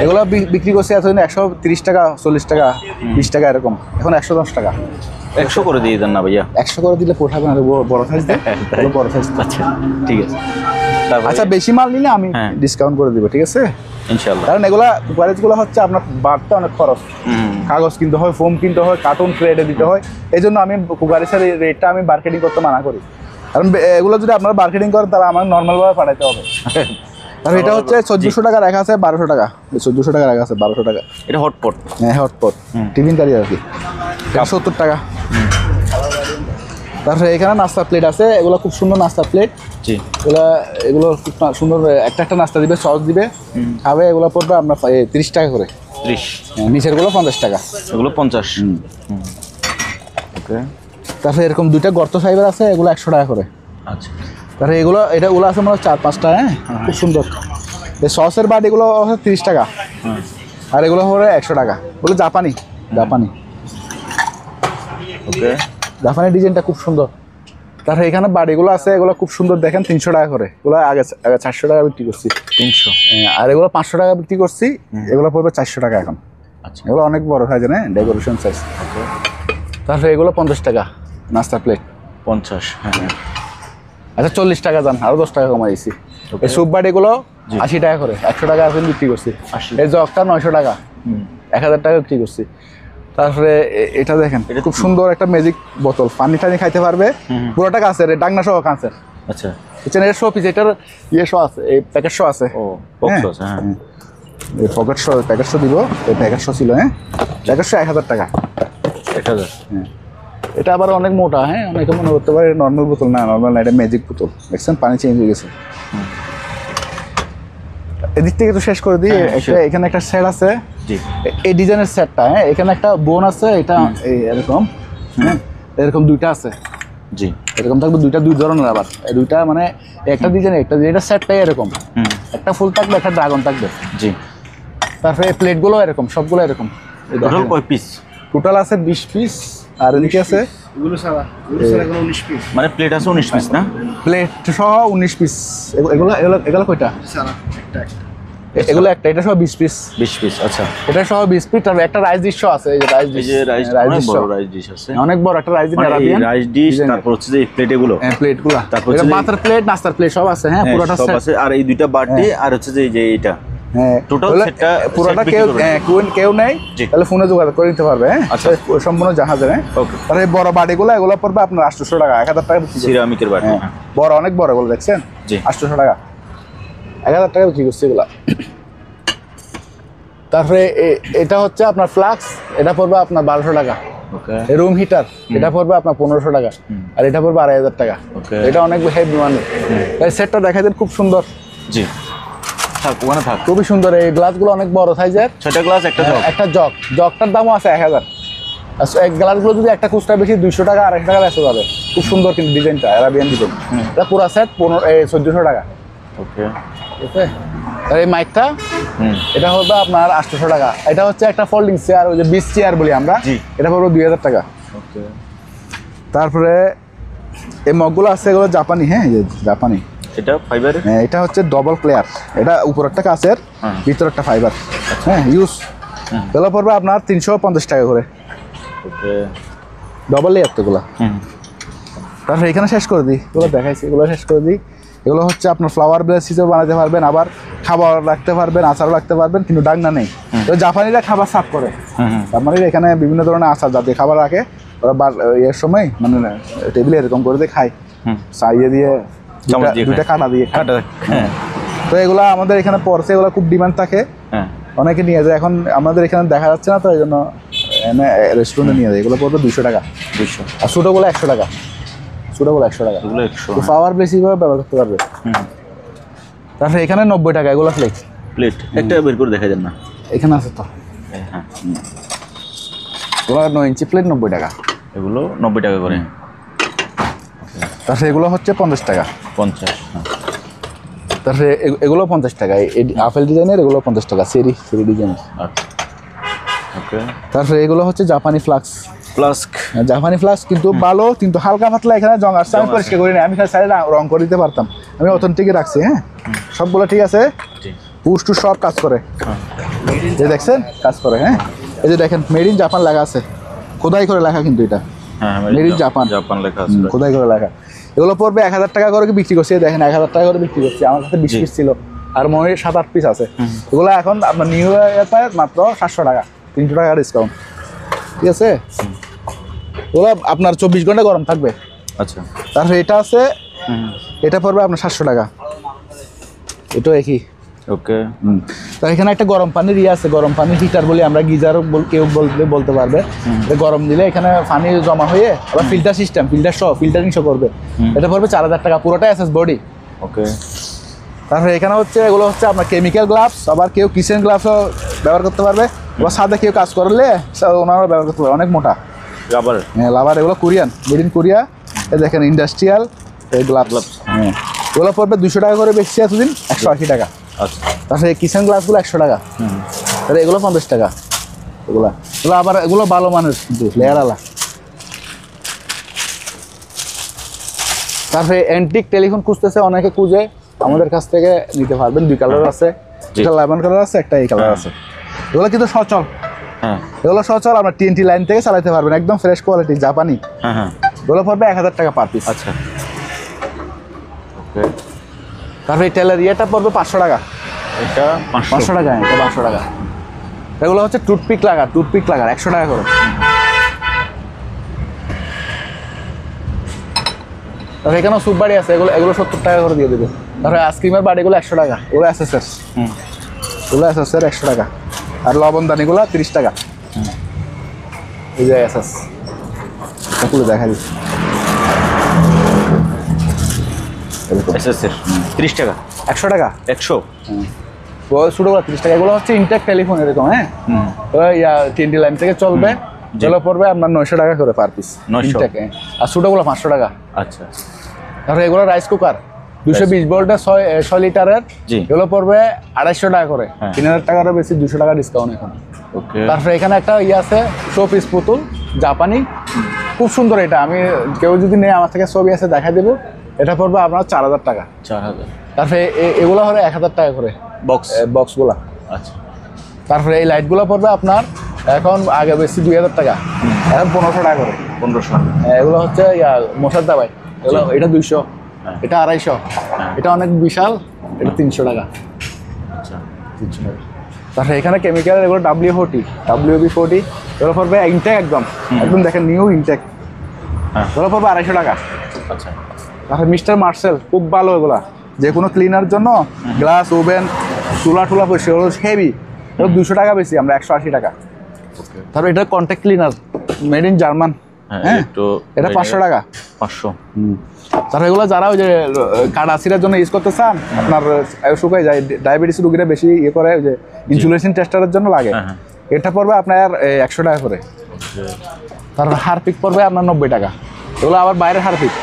এগুলো বিক্রি করছে এতদিন 130 টাকা, 40 টাকা, 20 টাকা এরকম, এখন 110 টাকা। 100 করে দিয়ে দেন না ভাইয়া? 100 করে দিলে পোষাবে না, বড় সাইজ দেয়, বড় সাইজ। আচ্ছা, ঠিক আছে। আচ্ছা, বেশি মাল নিলে আমি ডিসকাউন্ট করে দিব, ঠিক আছে ইনশাআল্লাহ। কারণ এগুলা কুকারেজগুলো হচ্ছে আপনার বাড়তে অনেক খরচ, কাগজ কিনতে হয়, ফোম কিনতে হয়, কার্টুন ট্রেডে দিতে হয়। এই জন্য আমি কুকারেজের রেটটা আমি মার্কেটিং করতে মানা করি, কারণ এগুলো যদি আপনারা মার্কেটিং করেন তাহলে আমার নর্মালভাবে পাঠাতে হবে। আর এটা হচ্ছে 1400 টাকা রাখা আছে, 1200 টাকা। 1400 টাকা রাখা আছে, 1200 টাকা। এটা হটপট? হ্যাঁ, হটপট টিফিন কারি আর কি। 70 টাকা। তারপরে এখানে নাস্তা প্লেট আছে, এগুলো খুব সুন্দর নাস্তা প্লেট। জি, এগুলো খুব সুন্দর, একটা নাস্তা দিবে, সস দিবে, খাবে। এগুলো পড়বে আপনার 30 টাকা করে। 30? নিচেরগুলো 50 টাকা। এগুলো 50? ওকে। তারপরে এরকম 2টা গর্ত ফাইবার আছে, এগুলো 100 টাকা করে। আচ্ছা। তারপরে এগুলো আছে মানে 4-5টা। হ্যাঁ, খুব সুন্দর। এই সসের বাট এগুলো 30 টাকা, আর এগুলো হলো 100 টাকা। ওগুলো জাপানি। ওকে। জাপানি ডিজাইনটা খুব সুন্দর। তারপরে এখানে বাড়িগুলো আছে, এগুলো খুব সুন্দর, দেখেন 300 টাকা করে। এগুলো আগে 400 টাকা বিক্রি করছি। 300? আর এগুলো 500 টাকা বিক্রি করছি, এগুলো পড়বে 400 টাকা এখন। আচ্ছা, এগুলো অনেক বড় সাইজ, না ডেকোরেশন সাইজ। তারপরে এগুলো 50 টাকা নাস্তা প্লেট। 50? হ্যাঁ। আচ্ছা, 40 টাকা যান, আরো 10 টাকা কমাইছি। এই স্যুপ বাট এগুলো 80 টাকা করে, 100 টাকা এখন বিক্রি করছি। এই জগটা 900 টাকা, 1000 টাকা বিক্রি করছি। তারপরে এটা দেখেন, খুব সুন্দর একটা ম্যাজিক বোতল, পানি টানি খাইতে পারবে, পুরোটা কাঁচের, ডাকনা সহ কাঁচের। আচ্ছা, এর শো পিস, এটার ইয়ে শো আছে, এই প্যাকেট শো আছে। ও, বক্স আছে। হ্যাঁ, এই প্যাকেট শো দিব, এই প্যাকেট শো ছিল। হ্যাঁ, প্যাকেট শো 1000 টাকা। 1000? হ্যাঁ, এটা আবার অনেক মোটা। হ্যাঁ, অনেকে মনে করতে পারে নর্মাল বোতল, না নর্মাল না, এটা ম্যাজিক বোতল। দেখছেন পানি চেঞ্জ হয়ে গেছে। এদিক থেকে তো শেষ করে দিই। এখানে একটা সেট আছে, এই ডিজাইনের সেটটা। হ্যাঁ, এখানে একটা বোন আছে, এটা এরকম। হ্যাঁ, এরকম 2টা আছে। জি, এরকম থাকবে 2টা, 2 ধরনের। আবার 2টা মানে একটা ডিজাইন, একটা এটা সেটটাই এরকম, একটা ফুল থাকবে, একটা ড্রাগন থাকবে। জি। তারপরে এই প্লেটগুলো এরকম, সবগুলো এরকম। টোটাল কয় পিস? টোটাল আছে 20 পিস। আর এদিকে আছে এগুলো ছাড়া এখন 19 পিস। মানে প্লেট আছে 19 পিস না? প্লেট সহ 19 পিস। এগুলো কয়টা? ছাড়া একটা। এগুলো একটা, এটা সহ 20 পিস। 20 পিস? আচ্ছা, এটা সহ 20 পিস। তারপর একটা রাইস ডিশ আছে, এই যে রাইস ডিশ, অনেক বড় রাইস ডিশ আছে, অনেক বড় একটা rice dish, Arabian rice dish. তারপর হচ্ছে যে প্লেট, এগুলো প্লেটগুলো, তারপর এটা মাথার প্লেট, নাস্তার প্লেট সব আছে। হ্যাঁ, পুরোটা সব সেট আছে। আর এই 2টা বাটি, আর হচ্ছে যে এইটা, হ্যাঁ, টোটাল সেটটা পুরোটা কেউ নেই তাহলে ফোনে যোগাযোগ করে নিতে পারবে। হ্যাঁ, আচ্ছা, সম্পূর্ণ জাহাজে। হ্যাঁ, ওকে। তাহলে এই বড় বাটিগুলো, এগুলো পড়বে আপনার 800 টাকা, 1000 টাকা বিক্রি করছি। সিরামিকের বাটি? হ্যাঁ, বড়, অনেক বড় এগুলো, দেখছেন? জি, 800 টাকা, 1000 টাকা বিক্রি করছি এগুলা। তারপরে এটা হচ্ছে আপনার ফ্লাক্স, এটা পড়বে আপনার 1200 টাকা। ওকে। রুম হিটার, এটা পড়বে আপনার 1500 টাকা, আর এটা পড়বে 2500 টাকা। এটা অনেক হেভি মানে। এই সেটটা দেখা যায় খুব সুন্দর। জি, থাক ওখানে থাক। খুবই সুন্দর। এই গ্লাসগুলো অনেক বড় সাইজের, 6টা গ্লাস, একটা জগ। একটা জগটার দামও আছে 1000। আর এই গ্লাসগুলো যদি একটা খুচরা বেশি 200 টাকা, 250 টাকা বেচা যাবে। খুব সুন্দর কিন্তু ডিজাইনটা, আরাবিয়ান ডিজাইন। এটা পুরো সেট 1400 টাকা। ওকে, ঠিক আছে। আর এই মাইকটা, এটা হবে আপনার 800 টাকা। এটা হচ্ছে একটা ফোল্ডিং চেয়ার, ওই যে 20 চেয়ার বলি আমরা, এটা পড়বে 2000 টাকা। ওকে। তারপরে এই মগগুলো আছে, এগুলো জাপানি। হ্যাঁ, জাপানি। এটা ফাইবারের? হ্যাঁ, এটা হচ্ছে ডবল ক্লিয়ার। এটা উপরেরটা কাচের, ভিতরেরটা ফাইবার। হ্যাঁ, ইউজ। এগুলো পড়বে আপনার 350 টাকা করে। ওকে। ডবল লেয়ার তো এগুলো। তারপরে এখানে শেষ করে দিই, এগুলো দেখাইছি, এগুলো শেষ করে দিই। এগুলো হচ্ছে আপনার ফ্লাওয়ার ব্লেস হিসেবে বানাতে পারবেন, আবার খাবার রাখতে পারবেন, আচারও রাখতে পারবেন, কিন্তু ডাকনা নেই। তো জাপানিরা খাবার সার্ভ করে, জাপানিরা এখানে বিভিন্ন ধরনের আচার জাতীয় খাবার রাখে, ওরা এর সময় মানে টেবিলে এরকম করে দিয়ে খায়, চাইয়ে দিয়ে দুইটা কাটা দিয়ে খায়। হ্যাঁ। তো এগুলা আমাদের এখানে পড়ছে, এগুলো খুব ডিমান্ড থাকে, অনেকে নিয়ে যায়। এখন আমাদের এখানে দেখা যাচ্ছে না, তো এই জন্য রেস্টুরেন্টে নিয়ে যায়। এগুলো পড়বে 200 টাকা, 200। আর ছোটোগুলো 100 টাকা, ছোটোগুলো 100 টাকা। এগুলো 100। পাওয়ার বেশিভাবে ব্যবহার করতে পারবে। তারপরে এখানে 90 টাকা, এগুলো ফ্লেক্স প্লেট একটা বের করে দেখা যান না, এখানে আছে তো। হ্যাঁ, এগুলো 9 ইঞ্চি প্লেট 90 টাকা, এগুলো 90 টাকা করে। তারপরে এগুলো হচ্ছে 50 টাকা, 50। তারপরে এগুলো 50 টাকা, আপেল ডিজাইনের এগুলো 50 টাকা, সেরি ডিজাইনের। আচ্ছা, ওকে। তারপরে এগুলো হচ্ছে জাপানি ফ্লাক্স, ফ্লাস্ক। জাপানি ফ্লাক্স কিন্তু ভালো, কিন্তু হালকা পাতলা এখানে জং আসছে। আমি পরিষ্কার করি না, আমি সাইডে রং করে দিতে পারতাম, আমি অথেন্টিকই রাখছি। হ্যাঁ, সবগুলো ঠিক আছে, পুষ্টু সব কাজ করে। এই দেখছেন কাজ করে। হ্যাঁ, এই যে দেখেন মেড ইন জাপান লেখা আছে, খোদাই করে লেখা, কিন্তু এটা হ্যাঁ, মেড ইন জাপান, জাপান লেখা আছে, খোদাই করে লেখা। এগুলো পড়বে 1000 টাকা করে বিক্রি করছি, দেখেন 1000 টাকা করে বিক্রি করছি। আমার কাছে 20 পিস ছিল, আর মনে হয় 7-8 পিস আছে। এগুলো এখন আপনার নিউ ইয়ারতে মাত্র 700 টাকা, 300 টাকা ডিসকাউন্ট, ঠিক আছে। এগুলো আপনার 24 ঘন্টা গরম থাকবে। আচ্ছা। তারপরে এটা আছে, এটা পড়বে আপনার 700 টাকা, এটাও একই। ওকে। তার এখানে একটা গরম পানির আছে, গরম পানির হিটার বলি আমরা, গিজারও কেউ বলতে পারবে। এটা গরম দিলে এখানে পানি জমা হয়ে আবার ফিল্টার সিস্টেম, ফিল্টারিং শো করবে। এটা পড়বে 4000 টাকা, পুরোটাই এসএস বডি। ওকে। তারপরে এখানে হচ্ছে এগুলো হচ্ছে আপনার কেমিক্যাল গ্লাভস, আবার কেউ কিচেন গ্লাভসও ব্যবহার করতে পারবে, আবার সাদা কেউ কাজ করলে ওনারা ব্যবহার করতে পারবে, অনেক মোটা রাবার। হ্যাঁ, লাভার। এগুলো কোরিয়ান, মেড ইন কোরিয়া। এই দেখেন ইন্ডাস্ট্রিয়াল এই গ্লাভস। হ্যাঁ, এগুলো পড়বে 200 টাকা করে বেশি এতদিন, 180 টাকা। আচ্ছা। তারপরে কিচেন গ্লাসগুলো 100 টাকা, তাহলে এগুলো 50 টাকা। এগুলো আবার এগুলো ভালো মানের, কিন্তু লেয়ার আলা। তারপরে অ্যান্টিক টেলিফোন খুঁজতেছে অনেকে, খুঁজে আমাদের কাছ থেকে নিতে পারবেন। 2 কালার আছে, একটা লেমন কালার আছে, একটা এই কালার আছে। এগুলো কিন্তু সচল, এগুলো সচল, আপনার TNT লাইন থেকে চালাতে পারবেন, একদম ফ্রেশ কোয়ালিটি জাপানি। এগুলো পড়বে 1000 টাকা পার পিস। আচ্ছা, ওকে। তারপরে টেলার ইয়েটা পড়বে 500 টাকা, এটা 500 টাকা, এটা 500 টাকা। এগুলো হচ্ছে টুথপিক লাগা 100 টাকা করে। তারপরে এখানেও স্যুপ বাড়ি আছে, এগুলো 70 টাকা করে দিয়ে দেবে। তারপরে আইসক্রিমের বাড়িগুলো 100 টাকা, এগুলো এসএসএস, এগুলো এসএসএর 100 টাকা। আর লবণদানিগুলো 30 টাকা। এই যে এসএস, এগুলো দেখা দিচ্ছি, এসএসএর 30 টাকা, 100 টাকা, 100। ছোটোগুলো 30 টাকা। এগুলো হচ্ছে ইনটেক টেলিফোন এরকম। হ্যাঁ, TNT লাইন থেকে চলবে, এগুলো পড়বে আপনার 900 টাকা করে পার পিস, 900। আর ছোটোগুলো 500 টাকা। আচ্ছা। তারপরে এগুলো রাইস কুকার 220 ভোল্টের 6 লিটারের, এগুলো পড়বে 250 টাকা করে, 3000 টাকারও বেশি, 200 টাকা ডিসকাউন্ট এখন। ওকে। তারপরে এখানে একটা আছে শো পিস পুতুল জাপানি, খুব সুন্দর। এটা আমি কেউ যদি নেই, আমার থেকে ছবি আছে দেখা দেবো। এটা পড়বে আপনার 4000 টাকা। 4000। তারপরে এগুলো হলো 1000 টাকা করে বক্সগুলা। আচ্ছা। তারপরে এই লাইটগুলো পড়বে আপনার এখন, আগে বেশি 2000 টাকা, এখন 1500 টাকা করে। 1500। এগুলো হচ্ছে মশার দাবাই, এগুলো এটা 200, এটা 250, এটা অনেক বিশাল, এটা 300 টাকা। আচ্ছা, 300 টাকা। তারপরে এখানে কেমিক্যাল, এগুলো WB40, এগুলো পড়বে ইনটেক, একদম দেখেন নিউ ইনটেক, এগুলো পড়বে 250 টাকা। আচ্ছা। তারপরে মিস্টার মার্সেল, খুব ভালো এগুলা, যে কোনো ক্লিনার জন্য, গ্লাস, ওভেন, চুলা পরিষ্কার, এগুলো হেভি, এগুলো 200 টাকা বেশি, আমরা 180 টাকা। তারপরে এটা contact cleaner, made in German. হ্যাঁ, এটা 500 টাকা। 500। তারপরে এগুলো যারা ওই যে কাটাছিরার জন্য ইউজ করতে চান, আপনার শুকাই যায়, ডায়াবেটিস রোগীরা বেশি ইয়ে করে, ওই যে ইনসুলেশন টেস্টারের জন্য লাগে, এটা পড়বে আপনার 100 টাকা করে। তারপর হারপিক পড়বে আপনার 90 টাকা, এগুলো আবার বাইরের হারপিক।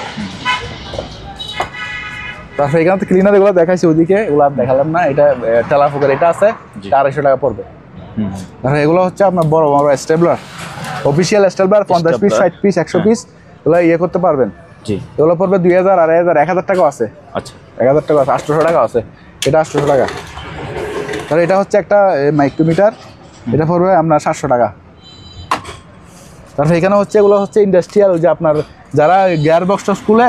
তারপরে এখানে তো ক্লিনার এগুলো দেখাইছি ওদিকে, এগুলো আর দেখালাম না। এটা টেলাফোকার, এটা আছে 250 টাকা পড়বে। তারপরে এগুলো হচ্ছে আপনার বড় বড় স্টেবলার, অফিসিয়াল স্টেবলার, 50 পিস, 60 পিস, 100 পিস, এগুলো ইয়ে করতে পারবেন। এগুলো পড়বে 2000, 2500, 1000 টাকাও আছে। আচ্ছা, 1000 টাকা আছে, 800 টাকা আছে, এটা 800 টাকা। তাহলে এটা হচ্ছে একটা মাইক্রোমিটার, এটা পড়বে আপনার 700 টাকা। তারপরে এখানে হচ্ছে এগুলো হচ্ছে ইন্ডাস্ট্রিয়াল, ওই যে আপনার যারা গিয়ার বক্সটা স্কুলে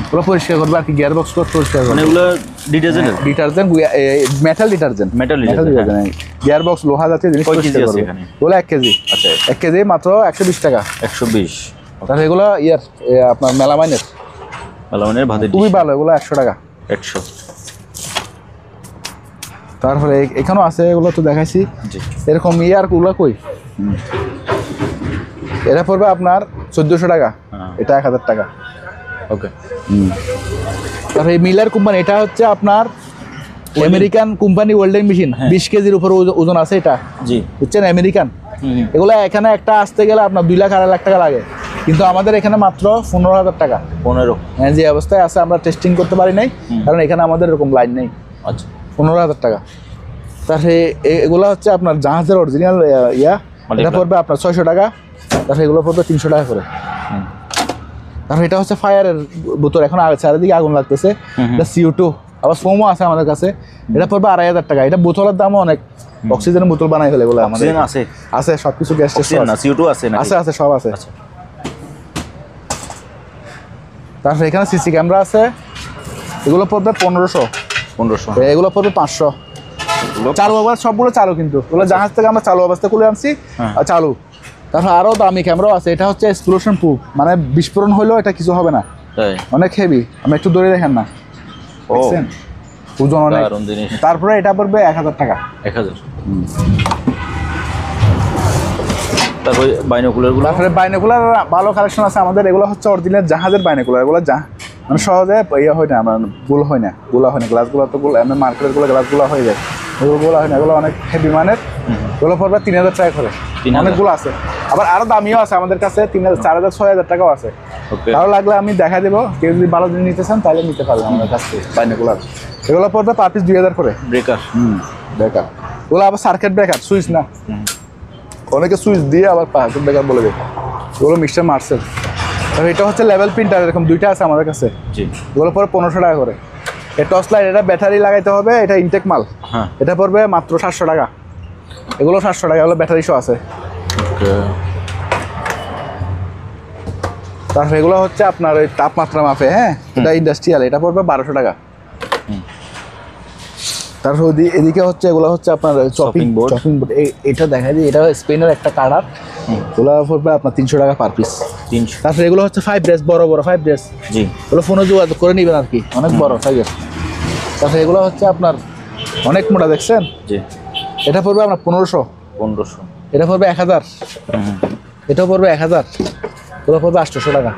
ওগুলো পরিষ্কার করবে আর কি, গিয়ার বক্স পরিষ্কার করবে, এগুলো detergent, metal detergent, gear box, লোহা জাতীয় জিনিস পরিষ্কার করবে। ওগুলো 1 কেজি। আচ্ছা, 1 কেজি মাত্র 120 টাকা। 120। তাহলে এগুলো আপনার মেলামাইনের মেলামাইনের ভাতের খুবই ভালো, এগুলো 100 টাকা। 100। তারপরে এখানেও আছে, এগুলো তো দেখাইছি। জি। এরকম গুলো কই, এটা পড়বে আপনার 1400 টাকা, এটা 1000 টাকা। ওকে। তারপরে এই মিলার কোম্পানি, এটা হচ্ছে আপনার আমেরিকান কোম্পানি ওয়েল্ডিং মেশিন, 20 কেজির উপরে ওজন আছে এটা। জি। বুঝছেন, আমেরিকান। এগুলো এখানে একটা আসতে গেলে আপনার 2 লাখ 2.5 লাখ টাকা লাগে, কিন্তু আমাদের এখানে মাত্র 15,000 টাকা। 15। হ্যাঁ, যে অবস্থায় আছে আমরা টেস্টিং করতে পারি নাই, কারণ এখানে আমাদের এরকম লাইন নেই। আচ্ছা। 15,000 টাকা। তারপরে এগুলো হচ্ছে আপনার জাহাজের অরিজিনাল এটা পড়বে আপনার 600 টাকা। তারপরে এগুলো পড়বে 300 টাকা করে। তারপরে এটা হচ্ছে ফায়ারের বোতল, এখন চারিদিকে আগুন লাগতেছে, এটা CO2, আবার ফোমও আছে আমাদের কাছে, এটা পড়বে 2,500 টাকা। এটা বোতলের দামও অনেক, অক্সিজেনের বোতল বানাই ফেলে এগুলো আমাদের আছে। আছে সবকিছু, গ্যাস না CO2 আছে না? আছে সব আছে। তারপরে এখানে সিসি ক্যামেরা আছে, এগুলো পড়বে 1500। এগুলো পড়বে 500। চালু অবস্থা, সবগুলো চালু, কিন্তু ওগুলো জাহাজ থেকে আমরা চালু অবস্থা খুলে আনছি, চালু। তারপর আরও দামি ক্যামেরাও আছে, এটা হচ্ছে এক্সপ্লোশন প্রুফ, মানে বিস্ফোরণ হলেও এটা কিছু হবে না, অনেক হেভি। আমি একটু দূরে দেখেন না, দেখছেন ওজন অনেক। তারপরে এটা পড়বে 1000 টাকা। 1000। তারপরে বাইনোকুলারগুলো, তারপরে বাইনোকুলার ভালো কালেকশন আছে আমাদের, এগুলো হচ্ছে অরিজিনাল জাহাজের বাইনোকুলার, এগুলো মানে সহজে হয় না, আমার গুলো হয় না, গ্লাসগুলো তো মার্কেটের গ্লাসগুলো হয়ে যায়, এগুলো হয় না, এগুলো অনেক হেভি মানের। এগুলো পড়বে 3000 টাকা করে, অনেকগুলো আছে। আবার আরো দামিও আছে আমাদের কাছে, 3000, 4000, 6000 টাকাও আছে। ভালো লাগলে আমি দেখা দেবো, কেউ যদি ভালো জিনিস নিতে চান তাহলে নিতে পারবেন আমাদের কাছ থেকে বাইনোকুলার। এগুলো পড়বে পার পিস 2000 করে। ব্রেকার, ব্রেকার ওগুলো আবার সার্কিট ব্রেকার, সুইচ না, অনেকে সুইচ দিয়ে আবার সার্কিট ব্রেকার বলে দেয়, এগুলো মিক্সচার মার্সেল। এটা হচ্ছে লেভেল প্রিন্টার, এরকম 2টা আছে আমাদের কাছে। এগুলো পড়বে 1500 টাকা করে। এই টর্চ লাইট, এটা ব্যাটারি লাগাইতে হবে, এটা ইনটেক মাল, এটা পড়বে মাত্র 700 টাকা। এগুলো 700 টাকা, এগুলো ব্যাটারি শো আছে। তারপর এগুলো হচ্ছে আপনার ওই তাপমাত্রা মাপে, হ্যাঁ, এটা ইন্ডাস্ট্রিয়াল, এটা পড়বে 1200 টাকা। তারপর এদিকে হচ্ছে এগুলো হচ্ছে আপনার চপিং বোর্ড। এটা দেখা যায়, এটা স্পেনের একটা কাটার, এগুলো পড়বে আপনার 300 টাকা পার পিস। 300। তারপরে এগুলো হচ্ছে 5 ড্রেস, বড় 5 ড্রেস। জি। এগুলো ফোনে যোগাযোগ করে নেবেন আর কি, অনেক বড় সাইজের। তারপরে এগুলো হচ্ছে আপনার অনেক মোটা, দেখছেন? জি। এটা পড়বে আপনার 1500। এটা পড়বে 1000। এটাও পড়বে 1000। এগুলো পড়বে 800 টাকা।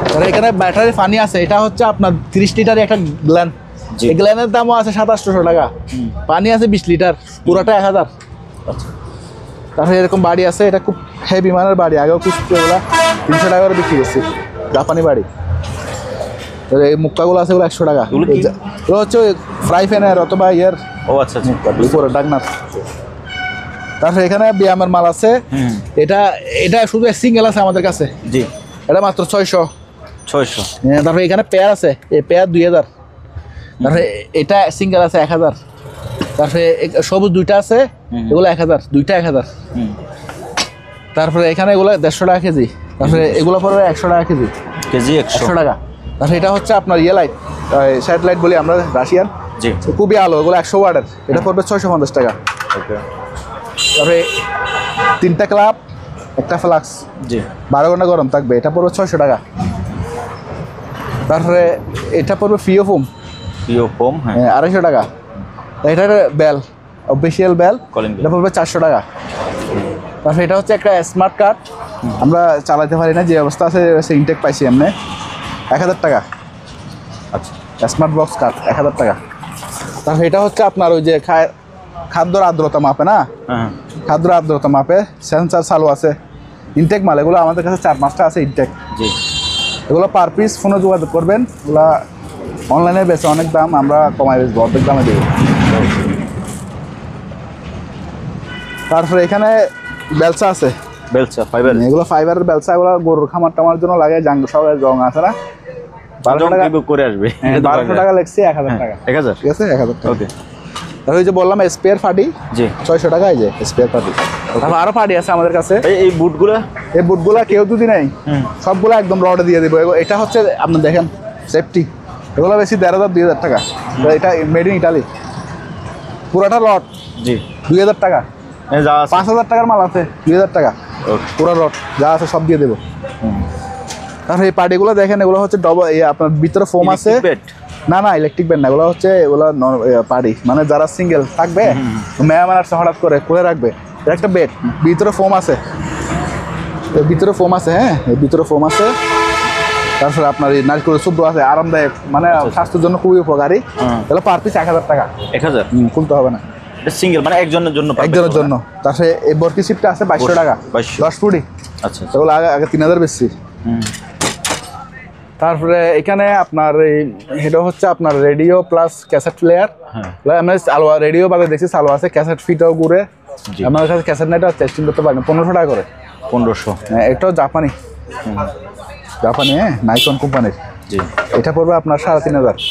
তাহলে এখানে ব্যাটারি পানি আছে, এটা হচ্ছে আপনার 30 লিটারের একটা গ্ল্যান, এই গ্ল্যানের দামও আছে 700-800 টাকা। পানি আছে 20 লিটার, পুরোটা 1000। তারপরে এরকম বাড়ি আছে, এটা খুব হেভি মানের বাড়ি, আগেও কুচতে এগুলো 300 টাকা করে বিক্রি করছি, জাপানি বাড়ি। এই মুক্কাগুলো আছে, এগুলো 100 টাকা। এগুলো হচ্ছে ফ্রাই প্যানের অথবা উপরে ডাকনার। তারপরে এখানে ব্যায়ামের মাল আছে, এটা শুধু সিঙ্গেল আছে আমাদের কাছে। জি। এটা মাত্র 600। তারপরে এখানে পেয়ার আছে, এই পেয়ার 2000। তারপরে এটা সিঙ্গেল আছে 1000। তারপরে সবুজ 2টা আছে, এগুলো 1000, 2টা 1000। তারপরে এখানে এগুলো 150 টাকা কেজি। তারপরে এগুলো পড়বে 100 টাকা কেজি। 100 টাকা। তারপরে এটা হচ্ছে আপনার লাইট, স্যাটেলাইট বলি আমরা, রাশিয়ান। জি। খুবই আলো, এগুলো 100 ওয়াটের, এটা পড়বে 650 টাকা। তারপরে 3টা ক্লাব, একটা ফ্লাক্স, 12 ঘন্টা গরম থাকবে, এটা পড়বে 600 টাকা। তারপরে এটা পড়বে ফিও ফোম, 250 টাকা। এটার বেল, অফিসিয়াল বেল, এটা পড়বে 400 টাকা। তারপরে এটা হচ্ছে একটা স্মার্ট কার্ড, আমরা চালাতে পারি না, যে অবস্থা আছে ইনটেক পাইছি এমনি, 1000 টাকা। আচ্ছা, স্মার্ট বক্স কার্ড 1000 টাকা। তারপরে এটা হচ্ছে আপনার ওই যে খাদ্যর আর্দ্রতা মাপে না, খাদ্যর আর্দ্রতা মাপে সেন্সার চালু আছে, ইনটেক মাল। এগুলো আমাদের কাছে 4-5টা আছে ইনটেক। এগুলো পার পিস ফোনে যোগাযোগ করবেন, এগুলো অনলাইনে বেচে অনেক দাম, আমরা কমাই বেচবো, অর্ধেক দামে দেবো। তারপরে এখানে বেলসা আছে, ফাইবার, এগুলো ফাইবারের বেলসা, এগুলো গরুর খামার টামার জন্য লাগে, জাঙ্গ সবাই রং আছে না, 1200 টাকা করে আসবে। 1200 টাকা লেগছে, 1000 টাকা। 1000, ঠিক আছে, 1000 টাকা। ওকে। আর ওই যে বললাম স্পেয়ার পার্টি, 600 টাকা, এই যে স্পেয়ার পার্টি। তারপর আরো পার্টি আছে আমাদের কাছে। এই বুটগুলা কেউ যদি নাই, সবগুলো একদম রডে দিয়ে দেবো। এটা হচ্ছে আপনি দেখেন সেফটি, এগুলো বেশি 1500-2000 টাকা। এটা মেড ইন ইটালি, পুরোটা লট 2000 টাকা। 5000 টাকার মাল আছে 2000 টাকা। পুরো রড যা আছে সব দিয়ে দেবো। তারপরে এই পার্টিগুলো দেখেন, এগুলো হচ্ছে ডবল, আপনার ভিতরে ফোম আছে। না ইলেকট্রিক বেড না, এগুলো হচ্ছে এগুলো পার্টি, মানে যারা সিঙ্গেল থাকবে, মেহমান আসছে হঠাৎ করে খুলে রাখবে, এটা একটা বেড, ভিতরে ফোম আছে, ভিতরে ফোম আছে। হ্যাঁ, ভিতরে ফোম আছে। তারপরে আপনার এই নারকেল সুব্র আছে, আরামদায়ক, মানে স্বাস্থ্যের জন্য খুবই উপকারী। এগুলো পার পিস 1000 টাকা। 1000 খুলতে হবে না, সিঙ্গেল মানে একজনের জন্য, একজনের জন্য। তারপরে এই বরকি সিপটা আছে 2200 টাকা, 10 ফুটি। আচ্ছা, এগুলো আগে 3000 বেশি। তারপরে এখানে আপনার এটা হচ্ছে আপনার রেডিও প্লাস ক্যাসেট প্লেয়ার। আমরা আলোয়া রেডিও বাদে দেখছি চালু আছে, ক্যাসেট ফিটাও ঘুরে। আমার কাছে ক্যাসেট নেট টেস্টিং করতে পারেন, 1500 টাকা করে। 1500। হ্যাঁ, এটাও জাপানি, হ্যাঁ, নাইকন কোম্পানির। এটা পড়বে আপনার 3500।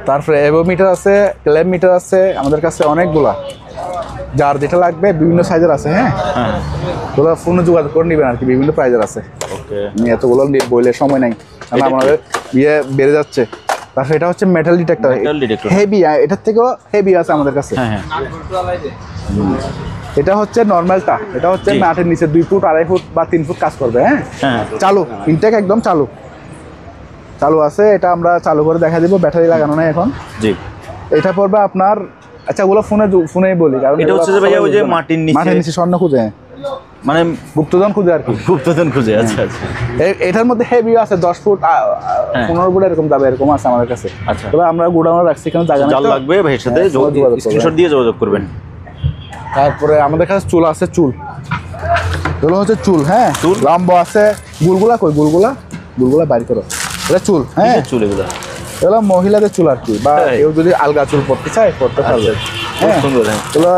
তারপরে এভো মিটার আছে, ক্লেম মিটার আছে আমাদের কাছে অনেকগুলা, যার যেটা লাগবে বিভিন্ন সাইজের আছে। হ্যাঁ, ওগুলো ফোনে যোগাযোগ করে নেবেন আর কি, বিভিন্ন প্রাইজের আছে। আমি এতগুলো বইলে সময় নাই, কারণ আমাদের বিয়ে বেড়ে যাচ্ছে। তারপরে এটা হচ্ছে মেটাল ডিটেক্টর, হেভি, এটার থেকেও হেভি আছে আমাদের কাছে। এটা হচ্ছে নর্মালটা, এটা হচ্ছে মাটির নিচে 2 ফুট 2.5 ফুট বা 3 ফুট কাজ করবে। হ্যাঁ, চালু, ইনটেক একদম চালু আছে। এটা আমরা চালু করে দেখা দিব, ব্যাটারি লাগানো নাই এখন। জি, এটা পড়বে আপনার, আচ্ছা ওগুলো ফোনেই বলি, কারণ এটা হচ্ছে যে ভাইয়া ওই যে মাটির নিচে স্বর্ণ খুঁজে, মানে গুপ্তধন খুঁজে আর কি, গুপ্তধন খুঁজে। আচ্ছা আচ্ছা, এটার মধ্যে হেভি আছে 10 ফুট 15 ফুট এরকম যাবে, এরকম আছে আমাদের কাছে। আচ্ছা, তবে আমরা গোডাউনে রাখছি, কারণ জায়গা লাগবে, ভাইয়ের সাথে স্ক্রিনশট দিয়ে যোগাযোগ করবেন। তারপরে আমাদের কাছে চুল আছে, চুল এগুলো হচ্ছে চুল। হ্যাঁ, চুল লম্বা আছে। গুলগুলা কই, গুলগুলা বাইর করো, এটা চুল। হ্যাঁ, চুল এগুলো মহিলাদের চুল আর কি, বা কেউ যদি আলগা চুল পড়তে চায় পড়তে পারবে। হ্যাঁ, এগুলো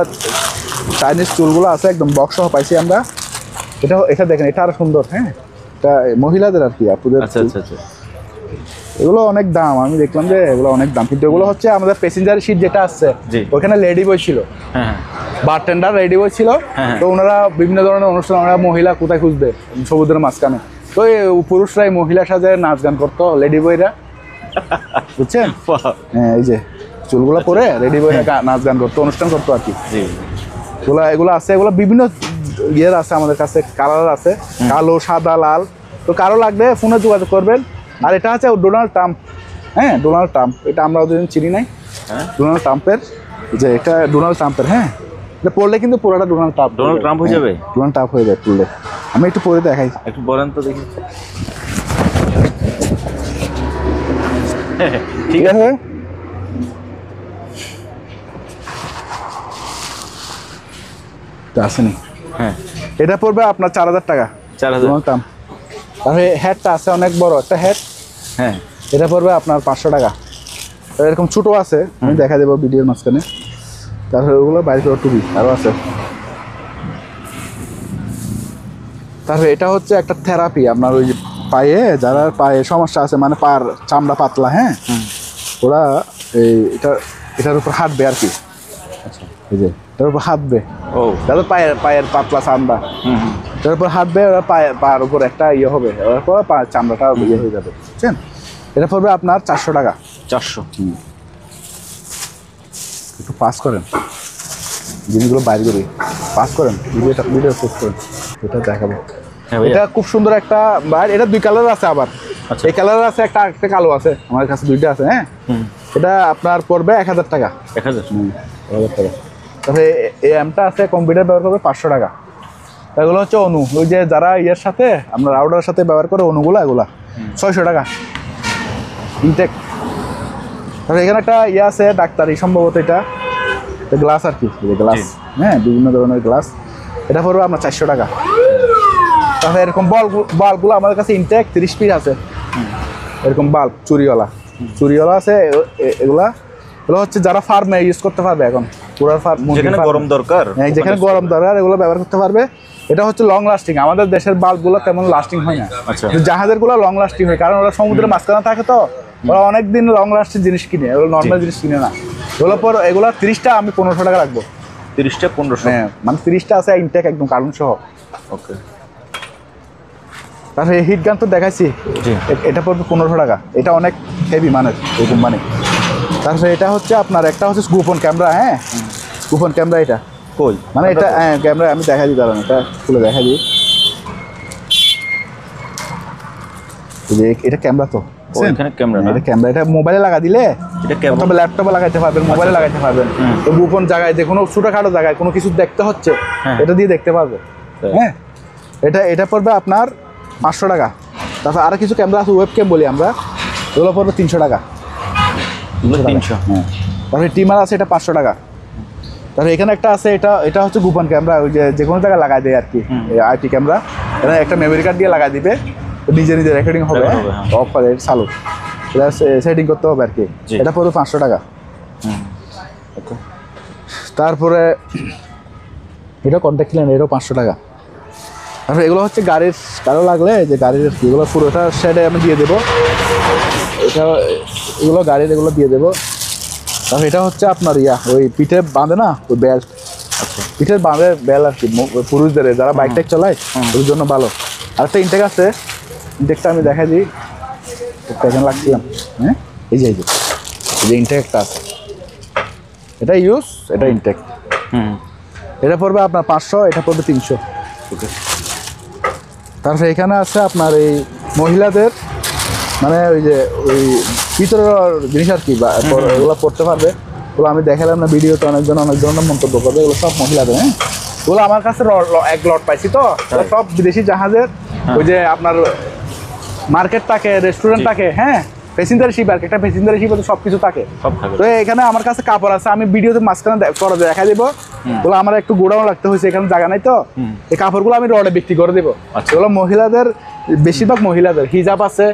চাইনিজ চুলগুলো আছে, একদম বক্স সহ পাইছি আমরা। এটা দেখেন, এটা আরো সুন্দর। হ্যাঁ, এটা মহিলাদের আর কি, আপুদের। আচ্ছা আচ্ছা আচ্ছা, এগুলো অনেক দাম, আমি দেখলাম যে এগুলো অনেক দাম, কিন্তু এগুলো হচ্ছে আমাদের প্যাসেঞ্জার সিট যেটা আছে, ওখানে লেডি বয় ছিল, বারটেন্ডার রেডি বয় ছিল। তো ওনারা বিভিন্ন ধরনের অনুষ্ঠান, ওনারা মহিলা কোথায় খুঁজবে সমুদ্রের মাঝখানে, তো পুরুষরাই মহিলার সাথে নাচ গান করতো, লেডি বয়রা, বুঝছেন? হ্যাঁ, এই যে চুলগুলো পরে রেডি বয়রা নাচ গান করতো, অনুষ্ঠান করতো আর কি। এগুলো আছে, এগুলো বিভিন্ন ইয়ের আছে আমাদের কাছে, কালার আছে, কালো, সাদা, লাল। তো কারো লাগবে ফোনে যোগাযোগ করবেন। আর এটা আছে ডোনাল্ড ট্রাম্প। হ্যাঁ, ডোনাল্ড ট্রাম্প, এটা আমরা ওদের চিনি নাই। ডোনাল্ড ট্রাম্পের, যে এটা ডোনাল্ড ট্রাম্পের। হ্যাঁ, এটা পড়লে কিন্তু পুরোটা ডোনাল্ড ট্রাম্প হয়ে যাবে, ডোনাল্ড ট্রাম্প হয়ে যায় পড়লে। আমি একটু পরে দেখাই, একটু বলেন তো দেখি। ঠিক আছে, আসেনি। হ্যাঁ, এটা পড়বে আপনার 4000 টাকা। 4000। তারপরে হেডটা আছে অনেক বড় একটা হেড। হ্যাঁ, এটা পড়বে আপনার 500 টাকা। এরকম ছোট আছে, আমি দেখা দেবো ভিডিওর মাঝখানে। তারপরে ওগুলো বাইরে করে টুপি আরও আছে। তারপরে এটা হচ্ছে একটা থেরাপি, আপনার ওই পায়ে, যারা পায়ে সমস্যা আছে, মানে পায়ের চামড়া পাতলা। হ্যাঁ, ওরা এটার উপর হাঁটবে আর কি। আচ্ছা, এই যে এটার উপর হাঁটবে, যাদের পায়ের পাতলা চামড়া, এটার উপর হাঁটবে, ওরা পায়ের উপর একটা ইয়ে হবে, ওর পর পায়ের চামড়াটা ইয়ে হয়ে যাবে, বুঝছেন? এটা পড়বে আপনার 400 টাকা। 400। একটু পাস করেন, জিনিসগুলো বাইরে করি, পাস করেন, ভিডিও পোস্ট করেন, এটা দেখাবো। এটা খুব সুন্দর একটা বাইর, এটা 2 কালার আছে আবার। এই কালার আছে, একটা কালো আছে, আমার কাছে 2টা আছে। হ্যাঁ, এটা আপনার পড়বে 1000 টাকা। 1000 টাকা। তারপরে এই এমটা আছে, কম্পিউটার ব্যবহার করবে 500 টাকা। এগুলো হচ্ছে অনু, ওই যে যারা ইয়ের সাথে, আমরা রাউডারের সাথে ব্যবহার করে অনুগুলো, এগুলা 600 টাকা ইনটেক। তারপরে এখানে একটা ইয়ে আছে ডাক্তারি, সম্ভবত এটা গ্লাস আর কি, গ্লাস। হ্যাঁ, বিভিন্ন ধরনের গ্লাস, এটা পড়বে আপনার 400 টাকা। তারপরে এরকম বাল্বগুলো আমাদের কাছে ইনটেক 30 পিস আছে, এরকম বাল্ব চুরিওয়ালা আছে। এগুলো হচ্ছে যারা ফার্মে ইউজ করতে পারবে, এখন পুরো যেখানে গরম দরকার, এগুলো ব্যবহার করতে পারবে। এটা হচ্ছে লং লাস্টিং, আমাদের দেশের বাল্বগুলো তেমন লাস্টিং হয় না। জাহাজের গুলো লং লাস্টিং হয়, কারণ ওরা সমুদ্রের মাঝখানে থাকে, তো ওরা অনেকদিন লং লাস্টিং জিনিস কিনে, ওগুলো নর্মাল জিনিস কিনে না। এগুলো 30টা আমি 1500 টাকা রাখবো। 30টা 1500? হ্যাঁ, মানে 30টা আছে ইনটেক একদম কার্টুন সহ। ওকে। তারপরে হিট গান তো দেখাইছি, এটা পড়বে 1500 টাকা। এটা অনেক হেভি মানের, এই কোম্পানি। তারপরে এটা হচ্ছে আপনার, একটা হচ্ছে গোপন ক্যামেরা। হ্যাঁ, গোপন ক্যামেরা, এটা কই মানে এটা ক্যামেরা আমি দেখা দিই, দাঁড়ান এটা খুলে দেখা দিই। এটা ক্যামেরা তো এখানে ক্যামেরা না, এটা ক্যামেরা, এটা মোবাইলে লাগা দিলে এটা ক্যামেরা তবে ল্যাপটপে লাগাইতে পারবেন, মোবাইলে লাগাইতে পারবেন। তো গোপন জায়গায় যে কোনো ছোটখাটো জায়গায় কোনো কিছু দেখতে হচ্ছে এটা দিয়ে দেখতে পারবে। হ্যাঁ, এটা পড়বে আপনার 500 টাকা। তারপর আরো কিছু ক্যামেরা আছে, ওয়েব ক্যাম বলি আমরা, এগুলো পড়বে 300 টাকা। 300। হ্যাঁ, তারপরে টিমার আছে, এটা 500 টাকা। তারপরে এখানে একটা আছে, এটা হচ্ছে গোপন ক্যামেরা, ওই যে কোনো জায়গায় লাগাই দেয় আর কি, আইপি ক্যামেরা। এটা একটা মেমোরি কার্ড দিয়ে লাগাই দিবে, নিজে নিজে রেকর্ডিং হবে, অফ করে চালু, এটা সেটিং করতে হবে আর কি। এটা পড়বে 500 টাকা। তারপরে এটা কন্ট্যাক্ট ক্লিন, এটাও 500 টাকা। তারপরে এগুলো হচ্ছে গাড়ির কারো লাগলে যে গাড়ির এগুলো পুরোটা সেটে আমি দিয়ে দেবো। এগুলো গাড়ির এগুলো দিয়ে দেবো। তারপরে এটা হচ্ছে আপনার ওই পিঠে বাঁধে না ওই বেল্ট, পিঠের বাঁধে বেল আর কি, পুরুষদের যারা বাইক টাইক চালায় ওর জন্য ভালো। আর একটা ইনটেক আছে, ইনটেকটা আমি দেখা দিই, এখানে লাগছিলাম। হ্যাঁ, এই যে ইনটেক একটা আছে, এটা ইউজ, এটা ইনটেক। এটা পড়বে আপনার 500, এটা পড়বে 300। তারপরে এখানে আছে আপনার এই মহিলাদের মানে ওই ভিতরের জিনিস আর কি, ওগুলো পড়তে পারবে। ওগুলো আমি দেখালাম না ভিডিওতে, অনেক ধরনের মন্তব্য করবে, এগুলো সব মহিলাদের। হ্যাঁ, ওগুলো আমার কাছে এক লট পাইছি, তো সব বিদেশি জাহাজের ওই যে আপনার মার্কেট থাকে, রেস্টুরেন্ট থাকে, হ্যাঁ, প্যাসেঞ্জার শিপ আর কি, একটা প্যাসেঞ্জার শিপে তো সব কিছু থাকে। তো এখানে আমার কাছে কাপড় আছে, আমি ভিডিওতে মাঝখানে দেখা দেবো। ওগুলো আমার একটু গোডাউন রাখতে হয়েছে, এখানে জায়গা নাই, তো এই কাপড়গুলো আমি রডে বিক্রি করে দেবো। এগুলো মহিলাদের, বেশিরভাগ মহিলাদের হিজাব আছে,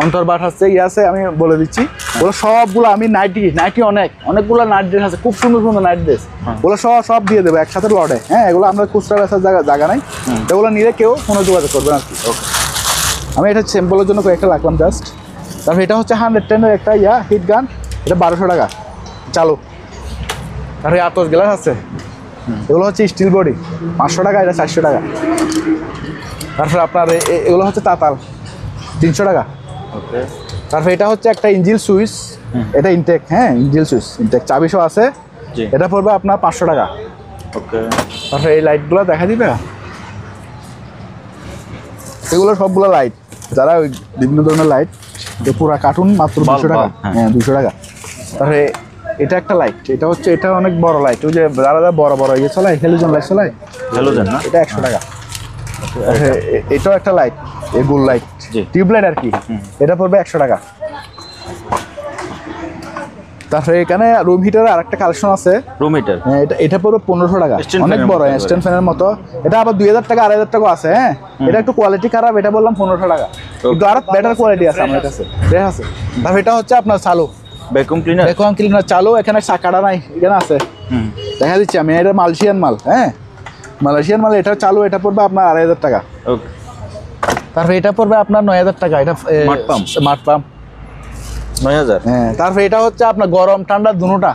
অন্তর্বাট আছে, আছে, আমি বলে দিচ্ছি। ওগুলো সবগুলো আমি নাইটি অনেকগুলো নাইট ড্রেস আছে, খুব সুন্দর সুন্দর নাইট ড্রেস, ওগুলো সব দিয়ে দেবো একসাথে লডে। হ্যাঁ, এগুলো আমরা খুচরা বেচার জায়গা নাই, এগুলো নিলে কেউ কোনো যোগাযোগ করবে আর কি। আমি এটা স্যাম্পলের জন্য কয়েকটা রাখলাম জাস্ট। তারপরে এটা হচ্ছে 110-এর একটা হিট গান, এটা 1200 টাকা চালু। তারপরে আতস গ্লাস আছে, এগুলো হচ্ছে স্টিল বডি, 500 টাকা, এটা 400 টাকা। তারপরে আপনার এগুলো হচ্ছে তাতাল, 300 টাকা। তারপরে এটা হচ্ছে একটা ইঞ্জিল সুইচ, এটা ইনটেক। হ্যাঁ, ইঞ্জিল সুইচ ইনটেক, চাবিশও আছে, এটা পড়বে আপনার 500 টাকা। তারপরে এই লাইটগুলো দেখা দিবে, এগুলো সবগুলো লাইট, যারা ওই বিভিন্ন ধরনের লাইট, পুরো কার্টুন মাত্র 200 টাকা। হ্যাঁ, 200 টাকা। তারপরে এটা একটা লাইট, এটা অনেক বড় লাইট, ওই যে যারা বড় ইয়ে চালায়, হ্যালোজেন লাইট চালায়, হ্যালোজেন না, এটা 100 টাকা। এটাও একটা লাইট, গোল লাইট, টিউবলাইট আর কি, এটা পড়বে 100 টাকা। তারপরে এখানে রুম হিটারের আরেকটা কালেকশন আছে, রুম হিটার, হ্যাঁ, এটা পড়বে 1500 টাকা, অনেক বড় স্ট্যান্ড ফ্যানের মতো। এটা আবার 2000 টাকা 2500 টাকা আছে। হ্যাঁ, এটা একটু কোয়ালিটি খারাপ, এটা বললাম 1500 টাকা, কিন্তু আরো বেটার কোয়ালিটি আছে আমার কাছে, ঠিক আছে। তারপর এটা হচ্ছে আপনার চালু ভ্যাকুয়াম ক্লিনার চালু, এখানে চাকাটা নাই, এখানে আছে, দেখা দিচ্ছি আমি, এটা মালয়েশিয়ান মাল। হ্যাঁ, মালয়েশিয়ান মাল, এটা চালু, এটা পড়বে আপনার 2500 টাকা। তারপরে এটা পড়বে আপনার 9000 টাকা, এটা স্মার্ট পাম্প 9000। হ্যাঁ, তারপরে এটা হচ্ছে আপনার গরম ঠান্ডা দুটোটা,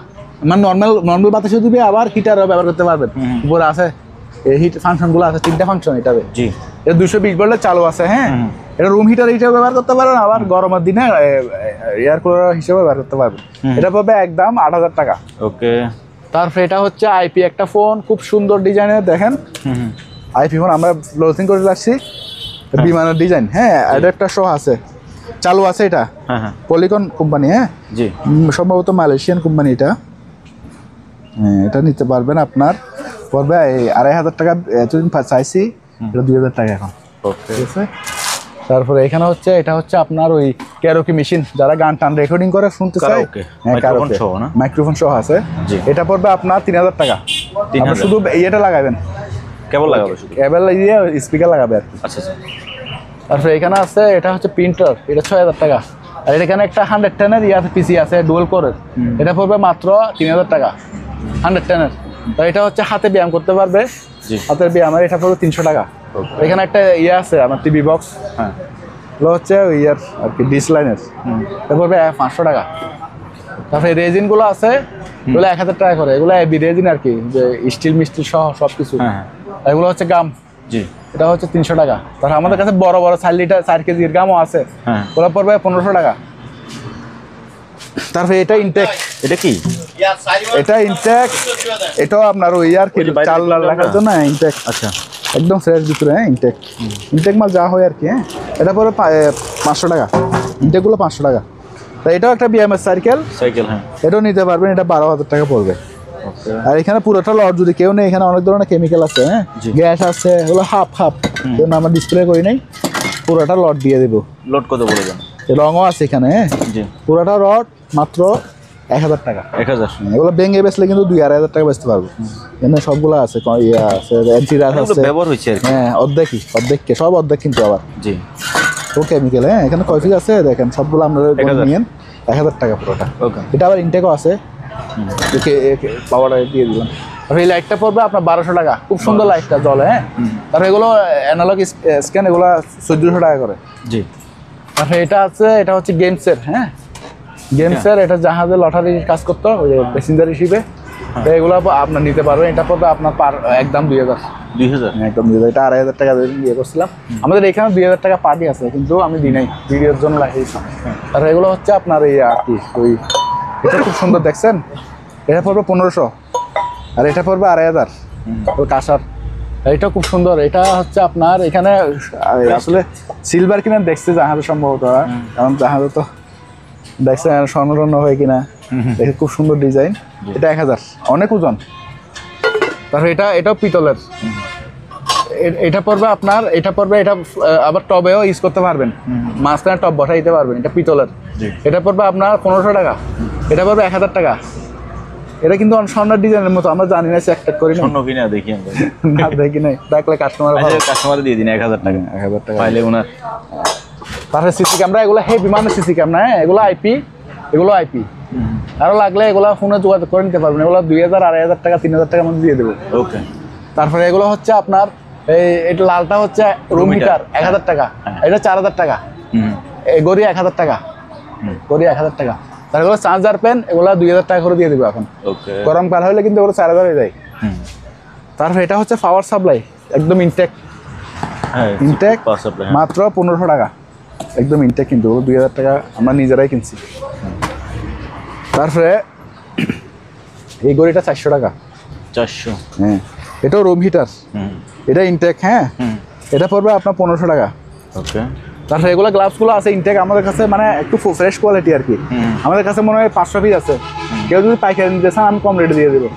মানে নর্মাল বাতাসও দিবে, আবার হিটারও ব্যবহার করতে পারবেন। উপরে আছে এই হিট ফাংশনগুলো আছে, 3টা ফাংশন এটাবে। জি, এটা 220 ভোল্টের চালু আছে। হ্যাঁ, এটা রুম হিটার হিসেবে ব্যবহার করতে পারেন, আবার গরমের দিনে এয়ার কুলার হিসেবে ব্যবহার করতে পারবেন। এটা পাবে একদম 8000 টাকা। ওকে। তারপরে এটা হচ্ছে আইপি একটা ফোন, খুব সুন্দর ডিজাইনের, দেখেন আইপি ফোন, আমরা লঞ্চিং করে রাখছি, বিমানের ডিজাইন। হ্যাঁ, অ্যাডাপ্টার সহ আছে, চালু আছে। এটা পলিকন কোম্পানি। হ্যাঁ, জি, সম্ভবত মালয়েশিয়ান কোম্পানি এটা। হ্যাঁ, এটা নিতে পারবেন, আপনার পড়বে 2500 টাকা, এতদিন চাইছি, এটা 2000 টাকা এখন। ঠিক আছে। তারপরে এখানে হচ্ছে, এটা হচ্ছে আপনার ওই ক্যারোকি মেশিন, যারা গান টান রেকর্ডিং করে শুনতে চায়, মাইক্রোফোন সহ আছে, এটা পড়বে আপনার 3000 টাকা। আপনি শুধু ইয়েটা লাগাবেন, কেবল দিয়ে স্পিকার লাগাবে আর কি। আচ্ছা। তারপরে এখানে আছে, এটা হচ্ছে প্রিন্টার, এটা 6000 টাকা। আর এখানে একটা 110-এর আছে, পিসি আছে ডুয়াল কোরের, এটা পড়বে মাত্র 3000 টাকা, 110-এর। তো এটা হচ্ছে হাতে ব্যায়াম করতে পারবে, হাতের ব্যায়ামের, এটা পড়বে 300 টাকা। এখানে একটা আছে আমার টিভি বক্স, হ্যাঁ, এগুলো হচ্ছে ইয়ার আর কি, ডিস লাইনের, এটা পড়বে 500 টাকা। তারপরে রেজিনগুলো আছে, এগুলো 1000 টাকা করে, এগুলো এবি রেজিন আর কি, যে স্টিল মিস্টিল সহ সব কিছু। এগুলো হচ্ছে গাম, জি, এটা হচ্ছে 300 টাকা। তারপর আমাদের কাছে বড় 4 লিটার 4 কেজির গামও আছে, ওগুলো পড়বে 1500 টাকা। তারপরে এটা ইনটেক, এটা কি? এটা ইনটেক, এটাও আপনার ওই আর কি চাল রাখার জন্য ইনটেক। আচ্ছা, একদম ফ্রেশ ভিতরে, হ্যাঁ ইনটেক। ইনটেক মাল যা হয় আর কি। হ্যাঁ, এটা পরে 500 টাকা, ইনটেকগুলো 500 টাকা। তা এটাও একটা বিএমএস সাইকেল, হ্যাঁ। এটাও নিতে পারবেন, এটা 12,000 টাকা পড়বে। আর এখানে পুরোটা লট যদি কেউ নেই, এখানে অনেক ধরনের কেমিক্যাল আছে, হ্যাঁ গ্যাস আছে, এগুলো হাফ জন্য আমরা ডিসপ্লে করি নাই, পুরোটা লট দিয়ে দেবো। লোড কত বলে যান? রঙও আছে এখানে, হ্যাঁ পুরোটা লট মাত্র 1000 টাকা। 1000? এগুলো ভেঙে বেচলে কিন্তু 2-2,500 টাকা বেচতে পারবো। এখানে সবগুলো আছে, ইয়ে আছে, অ্যান্টিরাস আছে, ব্যবহার হয়েছে আর কি। হ্যাঁ অর্ধেককে সব অর্ধেক কিন্তু আবার জি, তো কেমিক্যাল। হ্যাঁ এখানে কয় পিস আছে দেখেন, সবগুলো আপনারা নিয়েন 1000 টাকা পুরোটা। ওকে, এটা আবার ইনটেকও আছে, পাওয়ারটা দিয়ে দিলাম। আর এই লাইটটা পড়বে আপনার 1200 টাকা, খুব সুন্দর লাইটটা জ্বলে। হ্যাঁ তারপরে এগুলো অ্যানালগ স্ক্যান, এগুলো 1400 টাকা করে। জি, তারপরে এটা আছে, এটা হচ্ছে গেমসের। হ্যাঁ গেমসের, এটা জাহাজে লটারির কাজ করতো, ওই যে প্যাসেঞ্জার হিসেবে। তো এগুলো আপনার নিতে পারবেন, এটা পড়বে আপনার একদম 2000। 2000? একদম 2000। এটা 2500 টাকা দিয়ে করছিলাম। আমাদের এখানে 2000 টাকা পার্টি আছে, কিন্তু আমি দিই নাই, ভিডিওর জন্য লাগিয়েছি। তারপরে এগুলো হচ্ছে আপনার এই আর কি, ওই এটা খুব সুন্দর দেখছেন, এটা পড়বে 1500, আর এটা পড়বে 2500 কাঁসার। এটা খুব সুন্দর, এটা হচ্ছে আপনার এখানে আসলে সিলভার কিনা দেখছে জাহাজে সম্ভবত, কারণ জাহাজে তো দেখছে স্বর্ণ হয় কিনা, দেখে খুব সুন্দর ডিজাইন। এটা 1000, অনেক ওজন। তারপরে এটাও পিতলের, এটা পড়বে আপনার, এটা আবার টবেও ইউজ করতে পারবেন, মাঝখানে টব বসাই দিতে পারবেন। এটা পিতলের, এটা পড়বে আপনার 1500 টাকা, এটা পড়বে 1000 টাকা। এটা কিন্তু স্বর্ণের ডিজাইনের মতো, আমরা জানি না, চেক করি না, স্বর্ণ কিনা দেখি আমরা। না দেখি নাই, দেখলে কাস্টমার দিয়ে দিন 1000 টাকা, 1000 টাকা পাইলে ওনার। তারপরে সিসি ক্যামেরা, এগুলো হেভি মানের সিসি ক্যামেরা। হ্যাঁ এগুলো আইপি, আরো লাগলে এগুলো ফোনে যোগাযোগ করে নিতে পারবেন। এগুলো 2000, 2500 টাকা, 3000 টাকার মধ্যে দিয়ে দেবো। ওকে। তারপরে এগুলো হচ্ছে আপনার এটা লালটা হচ্ছে রুম হিটার, 1000 টাকা, এটা 4000 টাকা। এই গড়ি 1000 টাকা, গড়ি 1000 টাকা। তার এগুলো চার্জার পেন, এগুলো 2000 টাকা করে দিয়ে দেবো এখন। গরম কাল হলে কিন্তু এগুলো 4000 হয়ে যায়। তারপরে এটা হচ্ছে পাওয়ার সাপ্লাই, একদম ইনটেক, মাত্র 1500 টাকা, একদম ইনটেক, কিন্তু 2000 টাকা আমরা নিজেরাই কিনছি। তারপরে এই গড়িটা 400 টাকা। 400? হ্যাঁ এটাও রুম হিটার, এটা ইনটেক। হ্যাঁ এটা পড়বে আপনার 1500 টাকা। ওকে। তারপরে এগুলো গ্লাভসগুলো আছে ইনটেক আমাদের কাছে, মানে একটু ফ্রেশ কোয়ালিটি আর কি। আমাদের কাছে মনে হয় 500 পিস আছে। কেউ যদি পাইকারি নিতে চান আমি কম রেটে দিয়ে দেবো,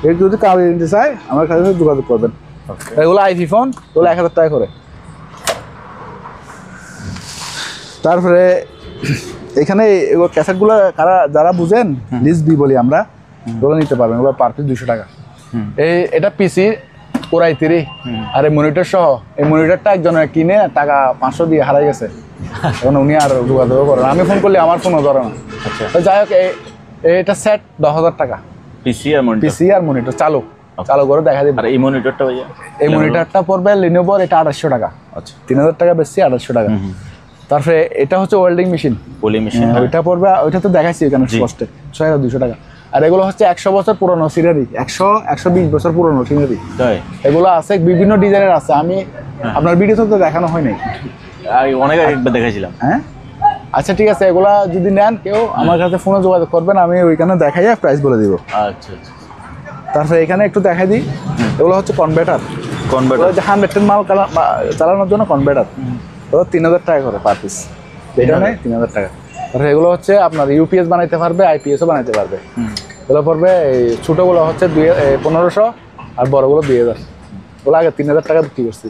কেউ যদি কাউরি নিতে চায় আমার কাছে যোগাযোগ করবেন। এগুলো আইপি ফোন, এগুলো 1000 টাকা করে। তারপরে এখানে এগুলো ক্যাসেটগুলো যারা বুঝেন, লিস্ট বি বলি আমরা, ওগুলো নিতে পারবেন, ওগুলো পার পিস 200 টাকা। এটা পিসি কোরাই 3, আর এই মনিটর সহ, এই মনিটরটা একজনের কিনে টাকা 500 দিয়ে হারাই গেছে, এখন উনি আর যোগাযোগ করেন, আমি ফোন করলে আমার ফোনও ধরে না। তো যাই হোক, এটা সেট 10,000 টাকা, পিসি আর মনিটর চালু করে দেখা দিবে। আর এই মনিটরটা ভাইয়া? এই মনিটরটা পড়বে লিনোভোর, এটা 2800 টাকা। আচ্ছা, 3000 টাকা বেশি, 2800 টাকা। তারপরে এটা হচ্ছে ওয়েল্ডিং মেশিন, ওইটা পড়বে, ওইটা তো দেখাচ্ছি এখানে স্পষ্ট, 6200 টাকা। আর এগুলো হচ্ছে 100 বছর পুরনো সিনারি, 100-120 বছর পুরনো সিনারি, এগুলো আছে বিভিন্ন ডিজাইনের আছে। আমি আপনার ভিডিওতে তো দেখানো হয় নাই, অনেক একবার দেখাইছিলাম। হ্যাঁ আচ্ছা ঠিক আছে, এগুলা যদি নেন কেউ আমার কাছে ফোনে যোগাযোগ করবেন, আমি ওইখানে দেখাইয়া প্রাইস বলে দিব। আচ্ছা। তারপরে এখানে একটু দেখাই দিই, এগুলো হচ্ছে কনভার্টার, 100 মাল চালানোর জন্য কনভার্টার, ওগুলো 3000 টাকা করে পার পিস, এটা নেই 3000 টাকা। তারপরে এগুলো হচ্ছে আপনার ইউপিএস বানাইতে পারবে, আইপিএসও বানাইতে পারবে। এগুলো পড়বে, ছোটোগুলো হচ্ছে 1500, আর বড়গুলো 2000। ওগুলো আগে 3000 টাকা বিক্রি করছি।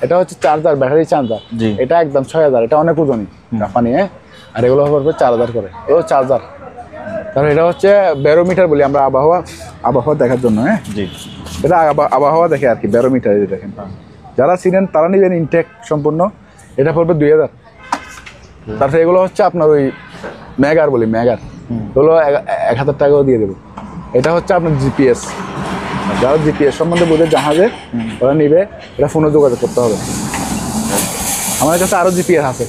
এটা হচ্ছে চার্জার, ব্যাটারি চার্জার, এটা একদম 6000, এটা অনেক ওজনই জাপানি। আর এগুলো পড়বে 4000 করে, এগুলো চার্জার। তারপরে এটা হচ্ছে ব্যারোমিটার বলি আমরা, আবহাওয়া দেখার জন্য। হ্যাঁ এটা আবহাওয়া দেখে আর কি, ব্যারোমিটার দেখেন, যারা চিনেন তারা নেবেন, ইনটেক সম্পূর্ণ। এটা পড়বে 2000। তারপরে এগুলো হচ্ছে আপনার ওই ম্যাগার বলি, ম্যাগার, এগুলো 1000 টাকাও দিয়ে দেবো। এটা হচ্ছে আপনার জিপিএস, যারা জিপিএস সম্বন্ধে বোঝে জাহাজে, ওরা নিবে, এটা ফোনে যোগাযোগ করতে হবে। আমাদের কাছে আরও জিপিএস আছে।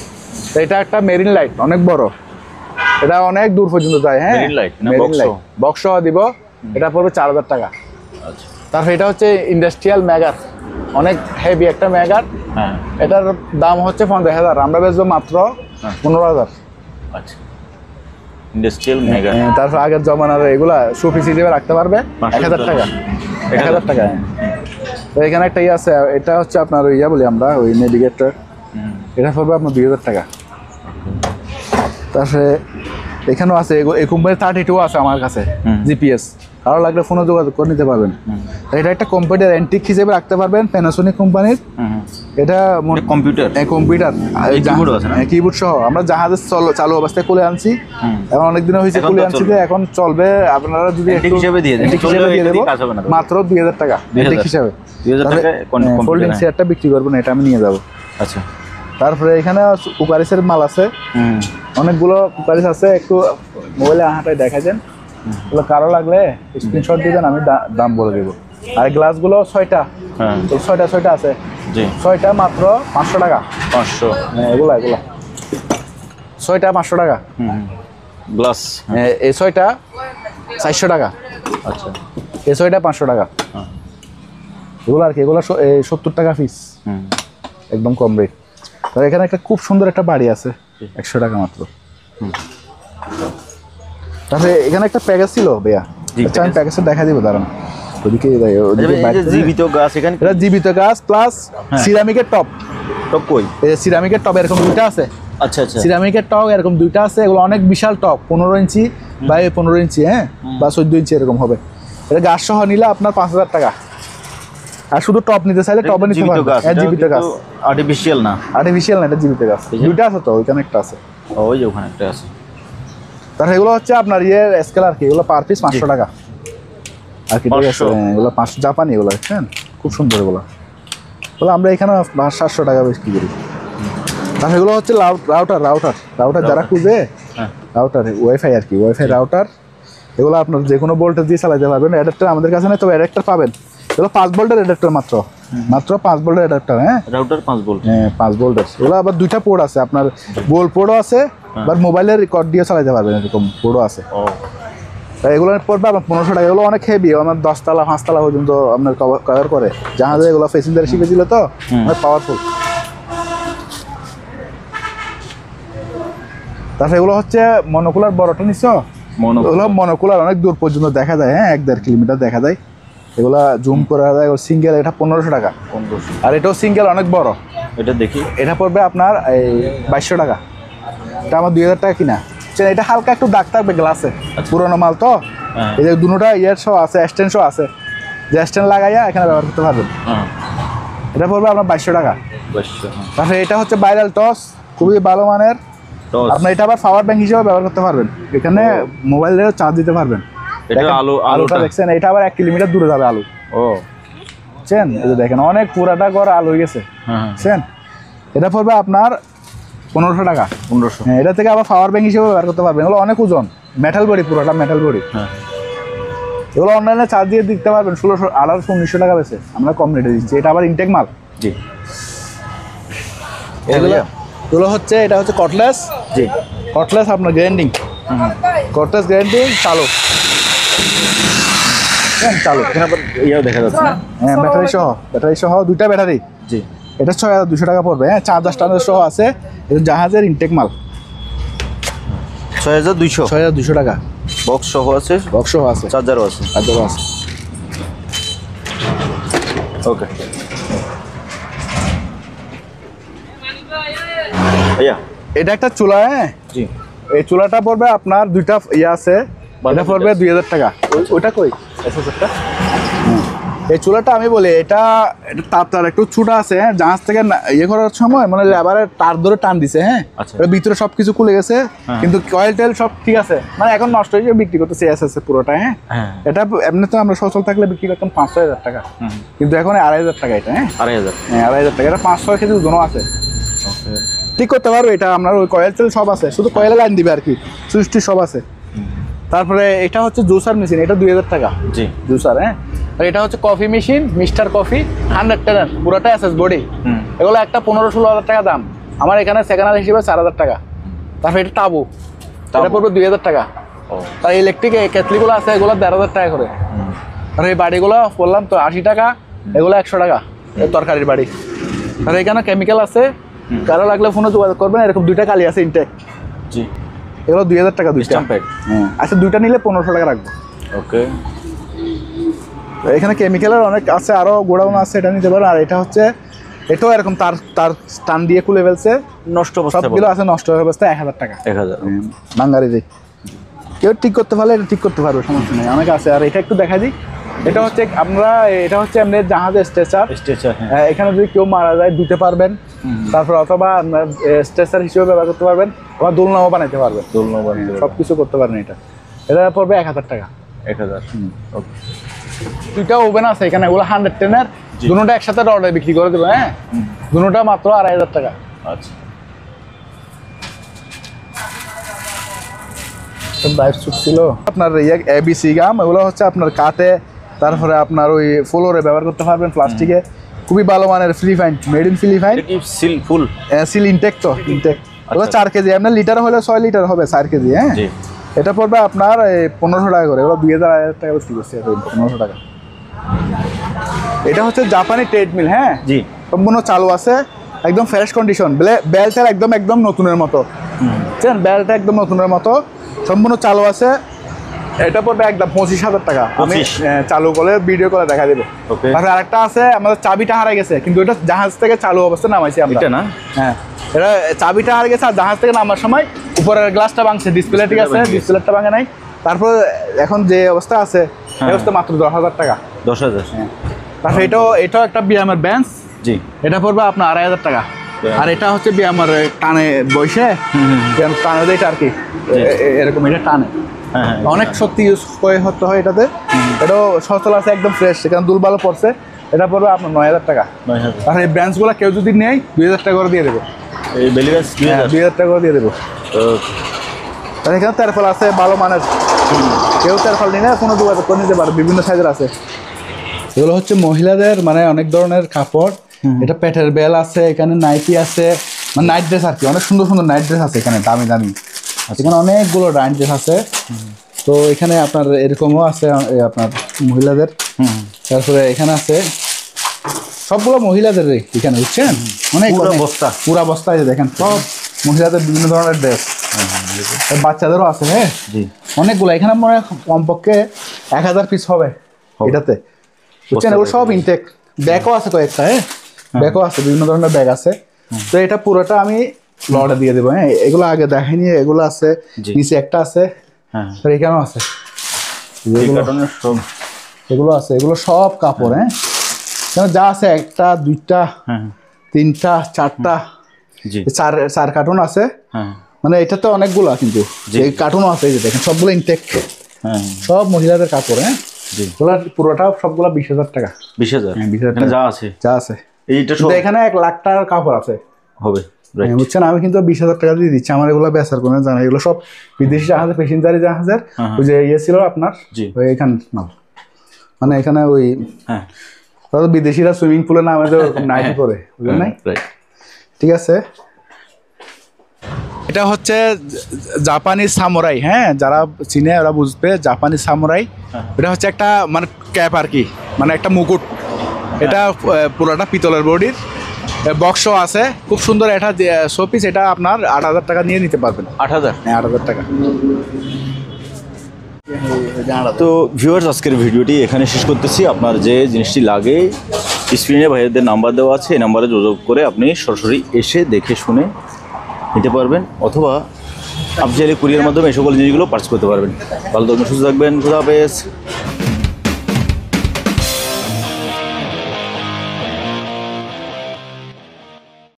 তো এটা একটা মেরিন লাইট, অনেক বড়, এটা অনেক দূর পর্যন্ত যায়। হ্যাঁ মেরিন লাইট, বক্স দিব, এটা পড়বে 4000 টাকা। তারপরে এটা হচ্ছে ইন্ডাস্ট্রিয়াল ম্যাগার, অনেক হেভি একটা ম্যাগার, এটার দাম হচ্ছে 50,000, আমরা বেচবো মাত্র 15,000। আচ্ছা, ইন্ডাস্ট্রিয়াল মেগা। তারপর আগের জমানার এগুলা শোপিস হিসেবে রাখতে পারবে 1000 টাকা। 1000 টাকা। তো এখানে একটা ইয়ে আছে, এটা হচ্ছে আপনার ইয়া বলি আমরা ওই নেভিগেটর, এটা পড়বে আপনার 2000 টাকা। তারপরে এখানেও আছে এই কোম্পানির 32 আছে আমার কাছে জিপিএস, কারো লাগলে ফোনে যোগাযোগ করে নিতে পারবেন। এটা একটা কম্পিউটার অ্যান্টিক হিসেবে রাখতে পারবেন, প্যানাসোনিক কোম্পানির। এটা কম্পিউটার কম্পিউটার কিবোর্ড সহ আমরা জাহাজের চালু অবস্থায় খুলে আনছি, এখন অনেকদিন হয়েছে খুলে আনছি, যে এখন চলবে। আপনারা যদি অ্যান্টিক হিসেবে দিয়ে দেন, মাত্র 2000 টাকা অ্যান্টিক হিসেবে। 2000 টাকা ফোল্ডিং চেয়ারটা বিক্রি করবেন, এটা আমি নিয়ে যাবো। আচ্ছা, তারপরে এখানে কুকারিসের মাল আছে, অনেকগুলো কুকারিস আছে, একটু মোবাইলে হাঁটায় দেখা যান, এগুলো কারো লাগলে স্ক্রিনশট দিবেন, আমি দাম বলে দেবো। আর গ্লাসগুলো 6টা, 6টা আছে, 6টা মাত্র 500 টাকা। 500? হ্যাঁ, এগুলা 6টা 500 টাকা গ্লাস। এই 6টা 400 টাকা। আচ্ছা, এই 6টা 500 টাকা। এগুলো আর কি, এগুলো 70 টাকা পিস, একদম কম রেট। আর এখানে একটা খুব সুন্দর একটা বাড়ি আছে, 100 টাকা মাত্র। তাহলে এখানে একটা প্যাকেজ ছিল ভাইয়া, আচ্ছা আমি প্যাকেজটা দেখা দিব, দাঁড়ান। ওদিকে জীবিত গাছ, এখানে এটা জীবিত গাছ প্লাস সিরামিকের টপ। টপ কই? এই সিরামিকের টপ এরকম 2টা আছে। আচ্ছা আচ্ছা, সিরামিকের টপ এরকম 2টা আছে, এগুলো অনেক বিশাল টপ, 15 ইঞ্চি বাই 15 ইঞ্চি, হ্যাঁ, বা 14 ইঞ্চি এরকম হবে। এটা গাছ সহ নিলে আপনার 5000 টাকা। আর শুধু টপ নিতে চাইলে টপে নিতে পারবেন। জীবিত গাছ, আর্টিফিশিয়াল না। আর্টিফিশিয়াল না, এটা জীবিত গাছ। 2টা আছে তো, ওইখানে একটা আছে, ওই যে ওখানে একটা আছে। তাহলে এগুলো হচ্ছে আপনার ইয়ে স্কেল আর কি, এগুলো পার পিস 500 টাকা আর কি। ঠিক আছে, এগুলো 500 জাপানি, এগুলো দেখছেন খুব সুন্দর। এগুলো আমরা এখানে 700 টাকা বিক্রি করি। তাহলে এগুলো হচ্ছে রাউটার যারা খুঁজে, রাউটার ওয়াইফাই আর কি, ওয়াইফাই রাউটার। এগুলো আপনার যে কোনো ভোল্টেজ দিয়ে চালাতে পারবেন। অ্যাডাপ্টার আমাদের কাছে নেই, তবে অ্যাডাপ্টার পাবেন। এগুলো 5 ভোল্টের অ্যাডাপ্টার, মাত্র 5 ভোল্টের অ্যাডাপ্টার। হ্যাঁ, রাউটার 5 ভোল্ট। হ্যাঁ, 5 ভোল্টের। এগুলো আবার 2টা পোর্ট আছে, আপনার গোল পোর্টও আছে, আবার মোবাইলের রেকর্ড দিয়ে চালাতে পারবেন, এরকম পোর্টও আছে। তাই এগুলো পড়বে আপনার 1500 টাকা। এগুলো অনেক হেভি, আমার 10 তলা 5 তলা পর্যন্ত আপনার কভার করে। জাহাজে এগুলো প্যাসেঞ্জার শিখেছিল তো, অনেক পাওয়ারফুল। তারপরে এগুলো হচ্ছে মনোকুলার, বড়টা নিচ্ছ? এগুলো মনোকুলার, অনেক দূর পর্যন্ত দেখা যায়, হ্যাঁ, 1-1.5 কিলোমিটার দেখা যায়। এগুলা জুম করা যায়। সিঙ্গেল এটা 1500 টাকা। 1500। আর এটাও সিঙ্গেল, অনেক বড়। এটা দেখি, এটা পড়বে আপনার এই 2200 টাকা। এটা আমার 2000 টাকা কিনা। এটা হালকা একটু দাগ থাকবে গ্লাসে, পুরোনো মাল তো। এই যে দুটোটা ইয়ার সহ আছে, স্ট্যান্ড সহ আছে, যে স্ট্যান্ড লাগাইয়া এখানে ব্যবহার করতে পারবেন। এটা পড়বে আপনার 2200 টাকা। তারপরে এটা হচ্ছে ভাইরাল টস, খুবই ভালো মানের। আপনার এটা আবার পাওয়ার ব্যাংক হিসেবে ব্যবহার করতে পারবেন, এখানে মোবাইলের চার্জ দিতে পারবেন। আলুটা দেখছেন, এটা আবার 1 কিলোমিটার দূরে যাবে আলু। বুঝছেন, এই যে দেখেন অনেক পুরাটা ঘর আলু হয়ে গেছে, বুঝছেন। এটা পড়বে আপনার 1500 টাকা। 1500। হ্যাঁ, এটা থেকে আবার পাওয়ার ব্যাংক হিসেবে ব্যবহার করতে পারবেন। এগুলো অনেক ওজন, মেটাল বডি, পুরোটা মেটাল বডি। এগুলো অনলাইনে চার্জ দিয়ে দিতে পারবেন। 1800-1900 টাকা বেশি, আমরা কম রেটে দিচ্ছি। এটা আবার ইনটেক মাল। জি, এগুলো হচ্ছে, এটা হচ্ছে কটলেস। জি, কটলেস আপনার গ্রাইন্ডিং, কটলেস গ্রাইন্ডিং চালু, চালু। এখানে আবার ইয়েও দেখা যাচ্ছে, হ্যাঁ, ব্যাটারি সহ 2টা ব্যাটারি। জি, এটা 6200 টাকা পড়বে। হ্যাঁ, চার্জার সহ আছে। এটা জাহাজের ইনটেক মাল, 6200 টাকা। বক্স সহ আছে, চার্জারও আছে। ওকে ভাইয়া, এটা একটা চুলা। হ্যাঁ, জি, এই চুলাটা পড়বে আপনার 2টা ইয়ে আছে, এটা পড়বে 2000 টাকা। ওইটা কই এই চুলাটা আমি বলি, এটা তার একটু ছোটা আছে। হ্যাঁ, জাহাজ থেকে ইয়ে করার সময় মানে লেবারের তার ধরে টান দিছে। হ্যাঁ, ভিতরে সবকিছু খুলে গেছে, কিন্তু কয়েল টেল সব ঠিক আছে, মানে এখন নষ্ট হয়ে বিক্রি করতেছে পুরোটা। হ্যাঁ, এটা এমনি তো আমরা সচল থাকলে বিক্রি করতাম 5-6 টাকা, কিন্তু এখন 2500 টাকা। এটা 2500 টাকা। এটা 5-6 কেজি ওজনও আছে, ঠিক করতে পারবো। এটা আপনার ওই কয়েল টেল সব আছে, শুধু কয়েলে লাইন দিবে আর কি, সুইচটি সব আছে। তারপরে এটা হচ্ছে জুসার মেশিন, এটা 2000 টাকা। জি, জুসার। হ্যাঁ, আর এটা হচ্ছে কফি মেশিন, মিস্টার কফি 100 টাকা, পুরোটা এসএস বডি। এগুলো একটা 15-16 টাকা দাম, আমার এখানে সেকেন্ড হ্যান্ড হিসেবে 4000 টাকা। তারপরে এটা টাবু, এটা পড়বে 2000 টাকা। তার ইলেকট্রিক কেটলিগুলো আছে, এগুলো 1500 টাকা করে। আর এই বাড়িগুলো বললাম তো 80 টাকা, এগুলো 100 টাকা তরকারির বাড়ি। আর এখানে কেমিক্যাল আছে, কারো লাগলে ফোনে যোগাযোগ করবেন। এরকম 2টা কালি আছে ইনটেক। জি, এগুলো 2000 টাকা দুইটা। Stamp pad. আচ্ছা দুইটা নিলে 1500 টাকা রাখবো। ওকে। এখানে কেমিক্যালের অনেক আছে, আরো গোডাউন আছে, এটা নিতে পারেন। আর এটা হচ্ছে এটাও এরকম তার তার টান দিয়ে খুলে ফেলছে, নষ্ট অবস্থা সবগুলো আছে নষ্ট হয়ে অবস্থায় 1000 টাকা 1000 বাঙালি দিই। কেউ ঠিক করতে পারলে এটা ঠিক করতে পারবে, সমস্যা নেই, অনেক আছে। আর এটা একটু দেখা দিই, এটা হচ্ছে আমরা, এটা হচ্ছে আমাদের জাহাজের স্ট্রেচার। হ্যাঁ। এখানে যদি কেউ মারা যায় দিতে পারবেন, তারপর অথবা স্ট্রেচার হিসেবে ব্যবহার করতে পারবেন, আবার দোলনাও বানাইতে পারবেন, সব কিছু করতে পারবেন। এটা পড়বে 1000 টাকা। 1000। ওকে। দুইটা ওভেন আছে এখানে, ওগুলো 110-এর, দুটোটা একসাথে অর্ডার বিক্রি করে দেবো। হ্যাঁ, দুটোটা মাত্র 2500 টাকা। আচ্ছা। ড্রাইভ স্যুট ছিল আপনার এবিসি গাম, এগুলো হচ্ছে আপনার কাঠে, তারপরে আপনার ওই ফ্লোরে ব্যবহার করতে পারবেন, প্লাস্টিকে, খুবই ভালো মানের, ফিলিপাইন, মেড ইন ফিলিপাইন। এটা কি সিল ফুল? সিল ইনটেক, তো ইনটেক। ওগুলো 4 কেজি, আপনার লিটার হলে 6 লিটার হবে, 4 কেজি। হ্যাঁ, জি। এটা পড়বে আপনার 1500 টাকা করে, ওগুলো 2000 টাকা বিক্রি করছে, 1500 টাকা। এটা হচ্ছে জাপানি ট্রেডমিল। হ্যাঁ জি, সম্পূর্ণ চালু আছে, একদম ফ্রেশ কন্ডিশন, বেলটা একদম একদম নতুনের মতো, বুঝছেন, বেলটা একদম নতুনের মতো, সম্পূর্ণ চালু আছে। এটা পড়বে একদম 25,000 টাকা। আমি চালু করে ভিডিও করে দেখা দেবো। তারপরে আরেকটা আছে, আমাদের চাবিটা হারাই গেছে, কিন্তু এটা জাহাজ থেকে চালু অবস্থায় নামাইছি আমরা। এটা না? হ্যাঁ, এটা চাবিটা হারিয়ে গেছে, আর জাহাজ থেকে নামার সময় উপরের গ্লাসটা ভাঙছে, ডিসপ্লে ঠিক আছে, ডিসপ্লেটা ভাঙে নাই। তারপর এখন যে অবস্থা আছে, এই অবস্থা মাত্র 10,000 টাকা। 10,000। তারপরে এটাও একটা বিয়ামের বেঞ্চ। জি। এটা পড়বে আপনার 2500 টাকা। আর এটা হচ্ছে বিয়ামের টানে বসে, টানে দেয় আর কি, এরকম এটা টানে। অনেক সত্যি ইউজ করতে হয় এটাতে। এটাও সচল আছে, একদম ফ্রেশ, সেখানে দুলবালো পড়ছে। এটা পড়বে আপনার 9000 টাকা। আর এই ব্রাঞ্চগুলো কেউ যদি নেয় 2000 টাকা করে দিয়ে দেবো। এই বেলি ব্যাস 2000 টাকা করে দিয়ে দেবো। আর এখানে তেরফল আছে ভালো মানের, কেউ তেরফল নিলে কোনো যোগাযোগ করে নিতে পারে, বিভিন্ন সাইজের আছে। এগুলো হচ্ছে মহিলাদের মানে অনেক ধরনের কাপড়। এটা পেটের বেল আছে, এখানে নাইটি আছে, মানে নাইট ড্রেস আর কি, অনেক সুন্দর সুন্দর নাইট ড্রেস আছে এখানে, দামি দামি। এখানে অনেকগুলো নাইট ড্রেস আছে। তো এখানে আপনার এরকমও আছে আপনার মহিলাদের। তারপরে এখানে আছে সবগুলো মহিলাদের এখানে, বুঝছেন, অনেক পুরা বস্তা আছে, দেখেন সব মহিলাদের বিভিন্ন ধরনের ড্রেস, বাচ্চাদেরও আছে। হ্যাঁ, অনেকগুলো এখানে মনে হয় কমপক্ষে 1000 পিস হবে এটাতে, বুঝছেন। এগুলো সব ইনটেক। ব্যাগও আছে কয়েকটা। হ্যাঁ, ব্যাগও আছে, বিভিন্ন ধরনের ব্যাগ আছে। তো এটা পুরোটা আমি লড়ে দিয়ে দেবো। হ্যাঁ, এগুলো আগে দেখাইনি, এগুলো আছে, নিচে একটা আছে, এখানেও আছে, এগুলো আছে, এগুলো সব কাপড়। হ্যাঁ, যা আছে 1টা 2টা 3টা 4টা 4 কার্টুন আছে। মানে এটাতে অনেকগুলো, কিন্তু এই কার্টুনও আছে, এই যে দেখেন সবগুলো ইনটেক, সব মহিলাদের কাপড়। হ্যাঁ, পুরোটা সবগুলো 20,000 টাকা। 20,000? হ্যাঁ, 20,000 টাকা যা আছে। এখানে 1 লাখ টাকার কাপড় আছে হবে, বুঝছেন। আমি কিন্তু 20,000 টাকা দিয়ে দিচ্ছি, আমার এগুলো বেচার কোনো জানা। এগুলো সব বিদেশি জাহাজের, প্যাসেঞ্জারি জাহাজের, ওই যে ইয়ে ছিল আপনার এখানে নাম, মানে এখানে ওই বিদেশিরা সুইমিং পুলে নামে যে নাইটি করে, বুঝলেন নাই? ঠিক আছে। এটা হচ্ছে জাপানি সামুরাই। হ্যাঁ, যারা চিনে ওরা বুঝবে, জাপানি সামুরাই। এটা হচ্ছে একটা মানে ক্যাপ আর কি, মানে একটা মুকুট। এটা পুরোটা পিতলের বডির, বক্সও আছে, খুব সুন্দর। এটা শোপিস, এটা আপনার 8,000 টাকা নিয়ে নিতে পারবেন। 8,000? হ্যাঁ, 8,000 টাকা। তো ভিউয়ার্স, আজকের ভিডিওটি এখানে শেষ করতেছি। আপনার যে জিনিসটি লাগে, স্ক্রিনে ভাইদের নাম্বার দেওয়া আছে, এই নাম্বারে যোগাযোগ করে আপনি সরাসরি এসে দেখে শুনে নিতে পারবেন, অথবা আপনি চাইলে কুরিয়ার মাধ্যমে এই সকল জিনিসগুলো পার্চেস করতে পারবেন। ভালো থাকবেন, সুস্থ থাকবেন, খুদা হাফেজ।